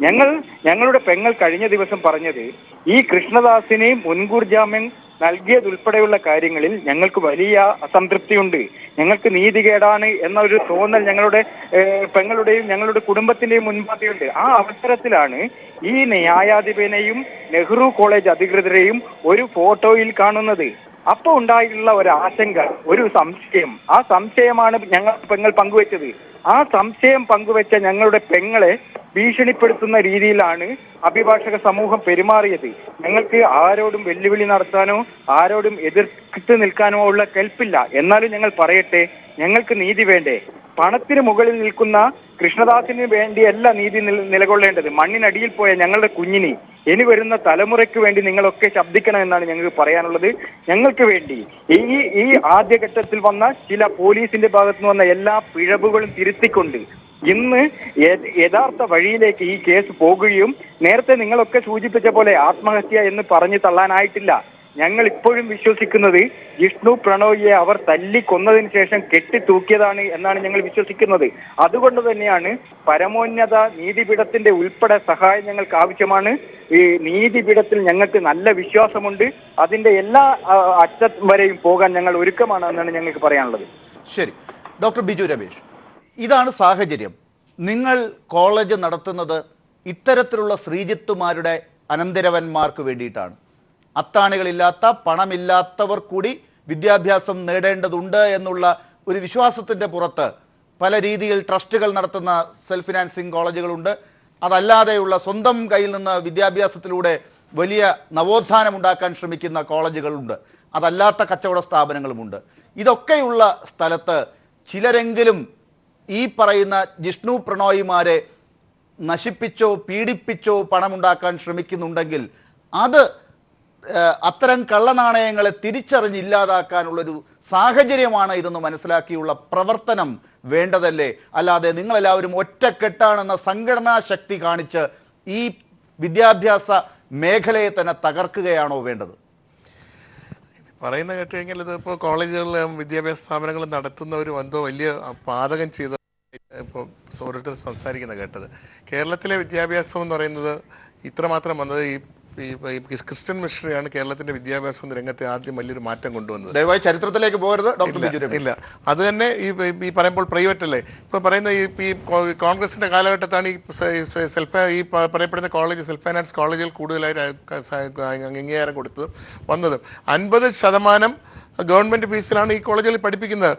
ഞങ്ങളുടെ പെങ്ങൾ കഴിഞ്ഞ ദിവസം പറഞ്ഞത് ഈ കൃഷ്ണദാസിന് മുൻകൂർ ജാമ്യം നൽകിയതുൾപ്പെടെയുള്ള കാര്യങ്ങളിൽ ഞങ്ങൾക്ക് വലിയ അസംതൃപ്തിയുണ്ട്, ഞങ്ങൾക്ക് നീതികേടാണ് എന്ന ഒരു തോന്നൽ ഞങ്ങളുടെ പെങ്ങളുടെയും ഞങ്ങളുടെ കുടുംബത്തിന്റെയും മുൻപാകെയുണ്ട്. ആ അവസരത്തിലാണ് ഈ ന്യായാധിപനെയും നെഹ്റു കോളേജ് അധികൃതരെയും ഒരു ഫോട്ടോയിൽ കാണുന്നത്. അപ്പൊ ഉണ്ടായിട്ടുള്ള ഒരു ആശങ്ക, ഒരു സംശയം, ആ സംശയമാണ് പെങ്ങൾ പങ്കുവെച്ചത്. ആ സംശയം പങ്കുവെച്ച ഞങ്ങളുടെ പെങ്ങളെ ഭീഷണിപ്പെടുത്തുന്ന രീതിയിലാണ് അഭിഭാഷക സമൂഹം പെരുമാറിയത്. ഞങ്ങൾക്ക് ആരോടും വെല്ലുവിളി നടത്താനോ ആരോടും എതിർത്ത് നിൽക്കാനോ ഉള്ള കെൽപ്പില്ല. എന്നാലും ഞങ്ങൾ പറയട്ടെ, ഞങ്ങൾക്ക് നീതി വേണ്ടേ? പണത്തിന് മുകളിൽ നിൽക്കുന്ന കൃഷ്ണദാസിന് വേണ്ടിയല്ല നീതി നിലകൊള്ളേണ്ടത്. മണ്ണിനടിയിൽ പോയ ഞങ്ങളുടെ കുഞ്ഞിന് ഇനി വരുന്ന തലമുറയ്ക്ക് വേണ്ടി നിങ്ങളൊക്കെ ശബ്ദിക്കണമെന്നാണ് ഞങ്ങൾക്ക് പറയാനുള്ളത്. ഞങ്ങൾക്ക് വേണ്ടി ഈ ആദ്യഘട്ടത്തിൽ വന്ന ചില പോലീസിന്റെ ഭാഗത്ത് നിന്ന് വന്ന എല്ലാ പിഴവുകളും തിരുത്തിക്കൊണ്ട് ഇന്ന് യഥാർത്ഥ വഴിയിലേക്ക് ഈ കേസ് പോകുകയും നേരത്തെ നിങ്ങളൊക്കെ സൂചിപ്പിച്ച പോലെ ആത്മഹത്യ എന്ന് പറഞ്ഞു തള്ളാനായിട്ടില്ല. ഞങ്ങൾ ഇപ്പോഴും വിശ്വസിക്കുന്നത് ജിഷ്ണു പ്രണോയിയെ അവർ തല്ലിക്കൊന്നതിന് ശേഷം കെട്ടിത്തൂക്കിയതാണ് എന്നാണ് ഞങ്ങൾ വിശ്വസിക്കുന്നത്. അതുകൊണ്ട് തന്നെയാണ് പരമോന്നത നീതിപീഠത്തിന്റെ ഉൾപ്പെടെ സഹായം ഞങ്ങൾക്ക് ആവശ്യമാണ്. ഈ നീതിപീഠത്തിൽ ഞങ്ങൾക്ക് നല്ല വിശ്വാസമുണ്ട്. അതിന്റെ എല്ലാ അറ്റം വരെയും പോകാൻ ഞങ്ങൾ ഒരുക്കമാണ് എന്നാണ് ഞങ്ങൾക്ക് പറയാനുള്ളത്. ശരി, ഡോക്ടർ ബിജു രമേശ്, ഇതാണ് സാഹചര്യം. നിങ്ങൾ കോളേജ് നടത്തുന്നത് ഇത്തരത്തിലുള്ള ശ്രീജിത്തുമാരുടെ അനന്തരവന്മാർക്ക് വേണ്ടിയിട്ടാണ്. അത്താണികളില്ലാത്ത, പണമില്ലാത്തവർ കൂടി വിദ്യാഭ്യാസം നേടേണ്ടതുണ്ട് എന്നുള്ള ഒരു വിശ്വാസത്തിൻ്റെ പുറത്ത് പല രീതിയിൽ ട്രസ്റ്റുകൾ നടത്തുന്ന സെൽഫ് ഫിനാൻസിങ് കോളേജുകളുണ്ട്. അതല്ലാതെയുള്ള സ്വന്തം കയ്യിൽ നിന്ന് വിദ്യാഭ്യാസത്തിലൂടെ വലിയ നവോത്ഥാനം ഉണ്ടാക്കാൻ ശ്രമിക്കുന്ന കോളേജുകളുണ്ട്. അതല്ലാത്ത കച്ചവട സ്ഥാപനങ്ങളുമുണ്ട്. ഇതൊക്കെയുള്ള സ്ഥലത്ത് ചിലരെങ്കിലും ഈ പറയുന്ന ജിഷ്ണു പ്രണോയിമാരെ നശിപ്പിച്ചോ പീഡിപ്പിച്ചോ പണമുണ്ടാക്കാൻ ശ്രമിക്കുന്നുണ്ടെങ്കിൽ അത് അത്തരം കള്ളനാണയങ്ങളെ തിരിച്ചറിഞ്ഞ് ഇല്ലാതാക്കാനുള്ളൊരു സാഹചര്യമാണ് ഇതെന്ന് മനസ്സിലാക്കിയുള്ള പ്രവർത്തനം വേണ്ടതല്ലേ? അല്ലാതെ നിങ്ങളെല്ലാവരും ഒറ്റക്കെട്ടാണെന്ന സംഘടനാ ശക്തി കാണിച്ച് ഈ വിദ്യാഭ്യാസ മേഖലയെ തന്നെ തകർക്കുകയാണോ വേണ്ടത്? പറയുന്ന കേട്ട് കഴിഞ്ഞാൽ ഇതിപ്പോൾ കോളേജുകളിലും വിദ്യാഭ്യാസ സ്ഥാപനങ്ങളും നടത്തുന്നവർ എന്തോ വലിയ പാതകം ചെയ്ത ഇപ്പോൾ ഓരോരുത്തർ സംസാരിക്കുന്ന കേട്ടത്. കേരളത്തിലെ വിദ്യാഭ്യാസം എന്ന് പറയുന്നത് ഇത്രമാത്രം വന്നത് ഈ ക്രിസ്ത്യൻ മിഷണറിയാണ് കേരളത്തിന്റെ വിദ്യാഭ്യാസ രംഗത്തെ ആദ്യം വലിയൊരു മാറ്റം കൊണ്ടുവന്നത്. ദയവായി ചരിത്രത്തിലേക്ക് പോകരുത് ഡോക്ടർ. ഇല്ല, അത് തന്നെ ഈ പറയുമ്പോൾ പ്രൈവറ്റ് അല്ലേ ഇപ്പം പറയുന്ന ഈ കോൺഗ്രസിന്റെ കാലഘട്ടത്താണ് ഈ പറയപ്പെടുന്ന കോളേജ് സെൽഫ് ഫൈനാൻസ് കോളേജുകൾ കൂടുതലായി അംഗീകാരം കൊടുത്തത് വന്നത്. 50% ഗവൺമെൻറ് ഫീസിലാണ് ഈ കോളേജുകളിൽ പഠിപ്പിക്കുന്നത്.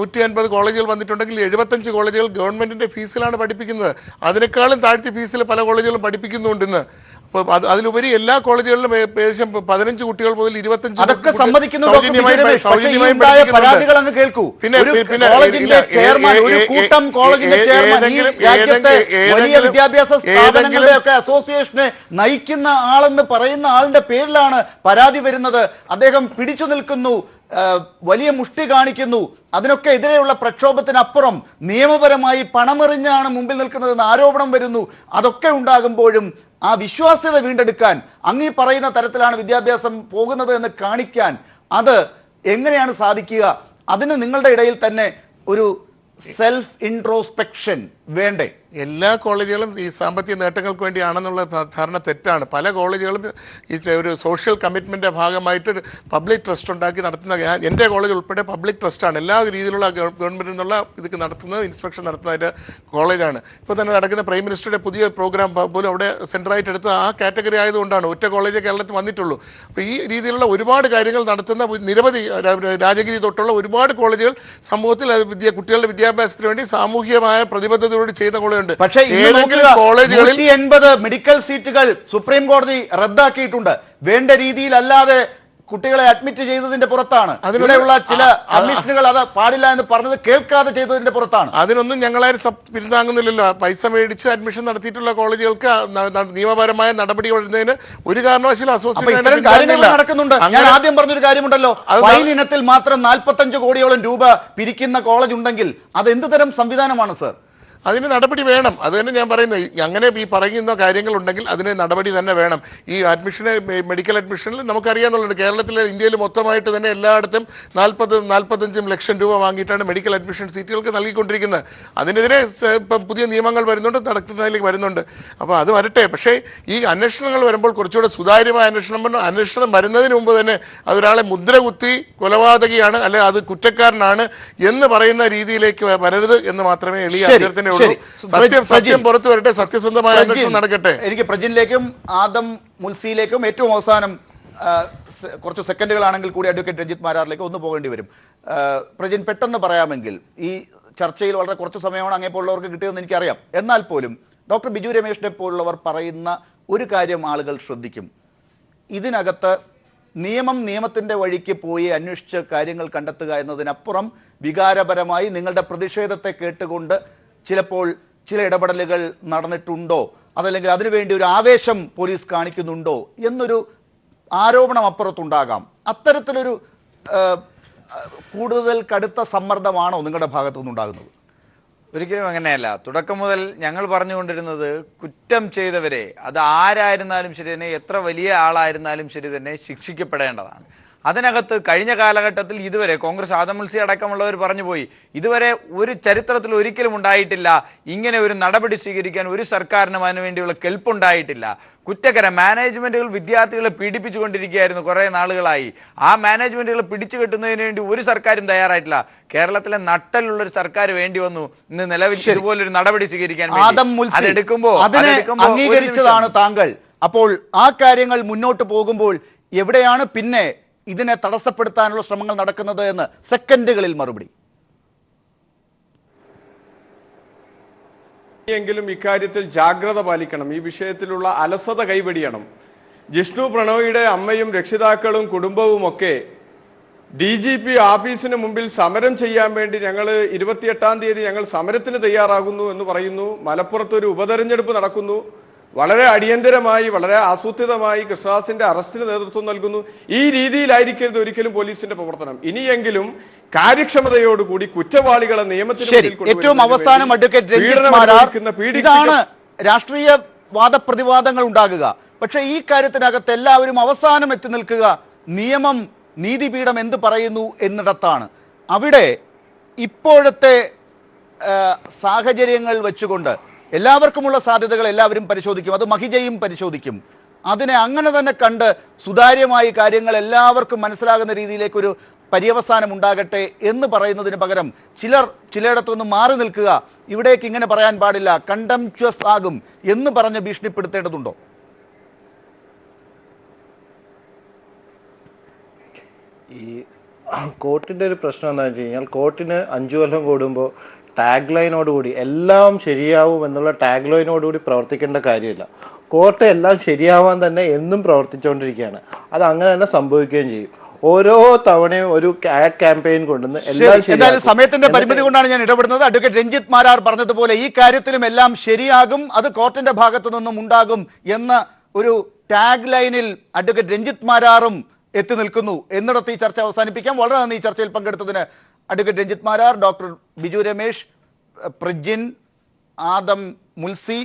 150 കോളേജുകൾ വന്നിട്ടുണ്ടെങ്കിൽ 75 കോളേജുകൾ ഗവൺമെൻറ്റിൻ്റെ ഫീസിലാണ് പഠിപ്പിക്കുന്നത്. അതിനേക്കാളും താഴ്ത്തി ഫീസിൽ പല കോളേജുകളും പഠിപ്പിക്കുന്നുണ്ടെന്ന്. അപ്പോൾ അതിലുപരി എല്ലാ കോളേജുകളിലും ഏകദേശം 15 കുട്ടികൾ മുതൽ 25 അതൊക്കെ സമ്മതിക്കുന്നു. അസോസിയേഷനെ നയിക്കുന്ന ആളെന്ന് പറയുന്ന ആളിന്റെ പേരിലാണ് പരാതി വരുന്നത്. അദ്ദേഹം പിടിച്ചു നിൽക്കുന്നു, വലിയ മുഷ്ടി കാണിക്കുന്നു. അതിനൊക്കെ എതിരെയുള്ള പ്രക്ഷോഭത്തിനപ്പുറം നിയമപരമായി പണമെറിഞ്ഞാണ് മുമ്പിൽ നിൽക്കുന്നതെന്ന് ആരോപണം വരുന്നു. അതൊക്കെ ഉണ്ടാകുമ്പോഴും ആ വിശ്വാസ്യത വീണ്ടെടുക്കാൻ അങ്ങീ പറയുന്ന തരത്തിലാണ് വിദ്യാഭ്യാസം പോകുന്നത് എന്ന് കാണിക്കാൻ അത് എങ്ങനെയാണ് സാധിക്കുക? അതിന് നിങ്ങളുടെ ഇടയിൽ തന്നെ ഒരു സെൽഫ് ഇൻട്രോസ്പെക്ഷൻ വേണ്ടേ? എല്ലാ കോളേജുകളും ഈ സാമ്പത്തിക നേട്ടങ്ങൾക്ക് വേണ്ടിയാണെന്നുള്ള ധാരണ തെറ്റാണ്. പല കോളേജുകളും ഈ ഒരു സോഷ്യൽ കമ്മിറ്റ്മെൻറ്റിൻ്റെ ഭാഗമായിട്ട് പബ്ലിക് ട്രസ്റ്റ് ഉണ്ടാക്കി നടത്തുന്ന, എൻ്റെ കോളേജ് ഉൾപ്പെടെ പബ്ലിക് ട്രസ്റ്റാണ്. എല്ലാ രീതിയിലുള്ള ഗവൺമെൻറ്റിൽ നിന്നുള്ള ഇതൊക്കെ നടത്തുന്നത്, ഇൻസ്പെക്ഷൻ നടത്തുന്നതിൻ്റെ കോളേജാണ്. ഇപ്പോൾ തന്നെ നടക്കുന്ന പ്രൈം മിനിസ്റ്ററുടെ പുതിയ പ്രോഗ്രാം പോലും അവിടെ സെൻറ്ററായിട്ട് എടുത്ത് ആ കാറ്റഗറി ആയതുകൊണ്ടാണ് ഒറ്റ കോളേജ് കേരളത്തിൽ വന്നിട്ടുള്ളൂ. അപ്പോൾ ഈ രീതിയിലുള്ള ഒരുപാട് കാര്യങ്ങൾ നടത്തുന്ന നിരവധി രാജഗിരി തൊട്ടുള്ള ഒരുപാട് കോളേജുകൾ സമൂഹത്തിൽ കുട്ടികളുടെ വിദ്യാഭ്യാസത്തിന് വേണ്ടി സാമൂഹികമായ പ്രതിബദ്ധതയോട് ചെയ്യുന്ന കോളേജ്. പക്ഷേ 180 മെഡിക്കൽ സീറ്റുകൾ സുപ്രീം കോടതി റദ്ദാക്കിയിട്ടുണ്ട്. വേണ്ട രീതിയിലല്ലാതെ കുട്ടികളെ അഡ്മിറ്റ് ചെയ്തതിന്റെ പുറത്താണ്. അതിനുള്ള ചില കമ്മീഷനുകൾ അത് പാടില്ല എന്ന് പറഞ്ഞത് കേൾക്കാതെ ചെയ്തതിന്റെ പുറത്താണ്. അതിനൊന്നും ഞങ്ങളാരും പിന്താങ്ങുന്നില്ലല്ലോ. പൈസ മേടിച്ച് അഡ്മിഷൻ നടത്തിയിട്ടുള്ള കോളേജുകൾക്ക് നിയമപരമായ നടപടി വരുന്നതിന് ഒരു കാരണവശാലും അസോസിയേഷൻ നടക്കുന്നുണ്ട്. ഞാൻ ആദ്യം പറഞ്ഞൊരു കാര്യമുണ്ടല്ലോ, ഫൈൻ ഇനത്തിൽ മാത്രം 45 കോടിയോളം രൂപ പിരിക്കുന്ന കോളേജ് ഉണ്ടെങ്കിൽ അത് എന്ത് തരം സംവിധാനമാണ് സർ? അതിന് നടപടി വേണം. അത് തന്നെ ഞാൻ പറയുന്നത്. അങ്ങനെ ഈ പറയുന്ന കാര്യങ്ങളുണ്ടെങ്കിൽ അതിന് നടപടി തന്നെ വേണം. ഈ അഡ്മിഷന്, മെഡിക്കൽ അഡ്മിഷനിൽ നമുക്കറിയാമെന്നുള്ളത് കേരളത്തിലെ ഇന്ത്യയിൽ മൊത്തമായിട്ട് തന്നെ എല്ലായിടത്തും 40-45 ലക്ഷം രൂപ വാങ്ങിയിട്ടാണ് മെഡിക്കൽ അഡ്മിഷൻ സീറ്റുകൾക്ക് നൽകിക്കൊണ്ടിരിക്കുന്നത്. അതിനെതിരെ ഇപ്പം പുതിയ നിയമങ്ങൾ വരുന്നുണ്ട്, നടക്കുന്നതിലേക്ക് വരുന്നുണ്ട്. അപ്പോൾ അത് വരട്ടെ. പക്ഷേ ഈ അന്വേഷണങ്ങൾ വരുമ്പോൾ കുറച്ചുകൂടെ സുതാര്യമായ അന്വേഷണം വരുന്നതിന് മുമ്പ് തന്നെ അതൊരാളെ മുദ്ര കുത്തി കൊലപാതകിയാണ്, അല്ലെ അത് കുറ്റക്കാരനാണ് എന്ന് പറയുന്ന രീതിയിലേക്ക് വരരുത് എന്ന് മാത്രമേ എളിയ അഭ്യർത്ഥന. സത്യം പുറത്തു വരട്ടെ, സത്യസന്ധമായ അന്വേഷണം നടക്കട്ടെ. എനിക്ക് പ്രജിനിലേക്കും ആദം മുൽസിയിലേക്കും ഏറ്റവും അവസാനം കുറച്ച് സെക്കൻഡുകളാണെങ്കിൽ കൂടി അഡ്വക്കേറ്റ് രഞ്ജിത്ത് മാരാറിലേക്ക് ഒന്ന് പോകേണ്ടി വരും. പ്രജിൻ, പെട്ടെന്ന് പറയാമെങ്കിൽ, ഈ ചർച്ചയിൽ വളരെ കുറച്ച് സമയമാണ് അങ്ങേപ്പോലുള്ളവർക്ക് കിട്ടിയതെന്ന് എനിക്കറിയാം. എന്നാൽ പോലും ഡോക്ടർ ബിജു രമേശിനെ പോലുള്ളവർ പറയുന്ന ഒരു കാര്യം ആളുകൾ ശ്രദ്ധിക്കും. ഇതിനകത്ത് നിയമത്തിൻ്റെ വഴിക്ക് പോയി അന്വേഷിച്ച് കാര്യങ്ങൾ കണ്ടെത്തുക എന്നതിനപ്പുറം വികാരപരമായി നിങ്ങളുടെ പ്രതിഷേധത്തെ കേട്ടുകൊണ്ട് ചിലപ്പോൾ ചില ഇടപെടലുകൾ നടന്നിട്ടുണ്ടോ, അതല്ലെങ്കിൽ അതിനുവേണ്ടി ഒരു ആവേശം പോലീസ് കാണിക്കുന്നുണ്ടോ എന്നൊരു ആരോപണം അപ്പുറത്തുണ്ടാകാം. അത്തരത്തിലൊരു കൂടുതൽ കടുത്ത സമ്മർദ്ദമാണോ നിങ്ങളുടെ ഭാഗത്തു നിന്നുണ്ടാകുന്നത്? ഒരിക്കലും അങ്ങനെയല്ല. തുടക്കം മുതൽ ഞങ്ങൾ പറഞ്ഞുകൊണ്ടിരുന്നത് കുറ്റം ചെയ്തവരെ, അത് ആരായിരുന്നാലും ശരി തന്നെ, എത്ര വലിയ ആളായിരുന്നാലും ശരി തന്നെ, ശിക്ഷിക്കപ്പെടേണ്ടതാണ്. അതിനകത്ത് കഴിഞ്ഞ കാലഘട്ടത്തിൽ ഇതുവരെ കോൺഗ്രസ് ആദം മുൽസി അടക്കമുള്ളവർ പറഞ്ഞു പോയി, ഇതുവരെ ഒരു ചരിത്രത്തിൽ ഒരിക്കലും ഉണ്ടായിട്ടില്ല ഇങ്ങനെ ഒരു നടപടി സ്വീകരിക്കാൻ ഒരു സർക്കാരിനും അതിനു വേണ്ടിയുള്ള കെൽപ്പുണ്ടായിട്ടില്ല. കുറ്റകര മാനേജ്മെന്റുകൾ വിദ്യാർത്ഥികളെ പീഡിപ്പിച്ചുകൊണ്ടിരിക്കുകയായിരുന്നു കുറേ നാളുകളായി. ആ മാനേജ്മെന്റുകൾ പിടിച്ചു കെട്ടുന്നതിന് വേണ്ടി ഒരു സർക്കാരും തയ്യാറായിട്ടില്ല. കേരളത്തിലെ നട്ടലുള്ളൊരു സർക്കാർ വേണ്ടി വന്നു ഇന്ന് നിലവിൽ ഇതുപോലൊരു നടപടി സ്വീകരിക്കാൻ. അംഗീകരിച്ചതാണ് താങ്കൾ. അപ്പോൾ ആ കാര്യങ്ങൾ മുന്നോട്ട് പോകുമ്പോൾ എവിടെയാണ് പിന്നെ ഇതിനെ തടസ്സപ്പെടുത്താനുള്ള ശ്രമങ്ങൾ നടക്കുന്നത് എന്ന് സെക്കൻഡുകളിൽ മറുപടി. എങ്കിലും ഇക്കാര്യത്തിൽ ജാഗ്രത പാലിക്കണം. ഈ വിഷയത്തിലുള്ള അലസത കൈവെടിയണം. ജിഷ്ണു പ്രണോയിയുടെ അമ്മയും രക്ഷിതാക്കളും കുടുംബവും ഒക്കെ DGP ഓഫീസിന് മുമ്പിൽ സമരം ചെയ്യാൻ വേണ്ടി ഞങ്ങൾ 28-ാം തീയതി ഞങ്ങൾ സമരത്തിന് തയ്യാറാകുന്നു എന്ന് പറയുന്നു. മലപ്പുറത്തൊരു ഉപതെരഞ്ഞെടുപ്പ് നടക്കുന്നു. വളരെ അടിയന്തരമായി, വളരെ ആസൂത്രിതമായി കൃഷ്ണദാസിന്റെ അറസ്റ്റിന് നേതൃത്വം നൽകുന്നു. ഈ രീതിയിലായിരിക്കരുത് ഒരിക്കലും പോലീസിന്റെ പ്രവർത്തനം. ഇനിയെങ്കിലും കാര്യക്ഷമതയോടുകൂടി കുറ്റവാളികളെ നിയമത്തിന് ഏറ്റവും അവസാനം അഡ്വക്കേറ്റ് രഞ്ജിത്ത് മാരാർ, ഇതാണ് രാഷ്ട്രീയ വാദപ്രതിവാദങ്ങൾ ഉണ്ടാകുക. പക്ഷേ ഈ കാര്യത്തിനകത്ത് എല്ലാവരും അവസാനം എത്തി നിൽക്കുക നിയമം, നീതിപീഠം എന്ത് പറയുന്നു എന്നിടത്താണ്. അവിടെ ഇപ്പോഴത്തെ സാഹചര്യങ്ങൾ വെച്ചുകൊണ്ട് എല്ലാവർക്കുമുള്ള സാധ്യതകൾ എല്ലാവരും പരിശോധിക്കും. അത് മഹിജയും പരിശോധിക്കും. അതിനെ അങ്ങനെ തന്നെ കണ്ട് സുതാര്യമായി കാര്യങ്ങൾ എല്ലാവർക്കും മനസ്സിലാകുന്ന രീതിയിലേക്കൊരു പര്യവസാനം ഉണ്ടാകട്ടെ എന്ന് പറയുന്നതിന് പകരം ചിലയിടത്തുനിന്ന് മാറി നിൽക്കുക, ഇവിടേക്ക് ഇങ്ങനെ പറയാൻ പാടില്ല, കണ്ടംച്വസ് ആകും എന്ന് പറഞ്ഞ് ഭീഷണിപ്പെടുത്തേണ്ടതുണ്ടോ? ഈ കോർട്ടിൻ്റെ ഒരു പ്രശ്നം എന്താണെന്ന് വെച്ച് കഴിഞ്ഞാൽ, കോർട്ടിന് 5 കൊല്ലം കൂടുമ്പോൾ ടാഗ് ലൈനോടുകൂടി എല്ലാം ശരിയാവും എന്നുള്ള ടാഗ് ലൈനോടുകൂടി പ്രവർത്തിക്കേണ്ട കാര്യമില്ല. കോർട്ട് എല്ലാം ശരിയാവാൻ തന്നെ എന്നും പ്രവർത്തിച്ചുകൊണ്ടിരിക്കുകയാണ്. അത് അങ്ങനെ തന്നെ സംഭവിക്കുകയും ചെയ്യും. ഓരോ തവണയും ഒരു ആഡ് ക്യാമ്പയിൻ കൊണ്ടുവന്ന് എന്തായാലും സമയത്തിന്റെ പരിമിതി കൊണ്ടാണ് ഞാൻ ഇടപെടുന്നത്. അഡ്വക്കേറ്റ് രഞ്ജിത്ത് മാരാർ പറഞ്ഞതുപോലെ ഈ കാര്യത്തിലും എല്ലാം ശരിയാകും, അത് കോർട്ടിന്റെ ഭാഗത്തു നിന്നും ഉണ്ടാകും എന്ന ഒരു ടാഗ് ലൈനിൽ അഡ്വക്കേറ്റ് രഞ്ജിത്ത് മാരാറും എത്തി നിൽക്കുന്നു എന്നിടത്ത് ഈ ചർച്ച അവസാനിപ്പിക്കാം. വളരെ നന്ദി ഈ ചർച്ചയിൽ പങ്കെടുത്തതിന് അഡ്വക്കേറ്റ് രഞ്ജിത്ത് മാരാർ, ഡോക്ടർ ബിജു രമേശ്, പ്രജിൻ, ആദം മുൽസി,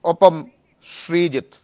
ഒപ്പം ശ്രീജിത്ത്.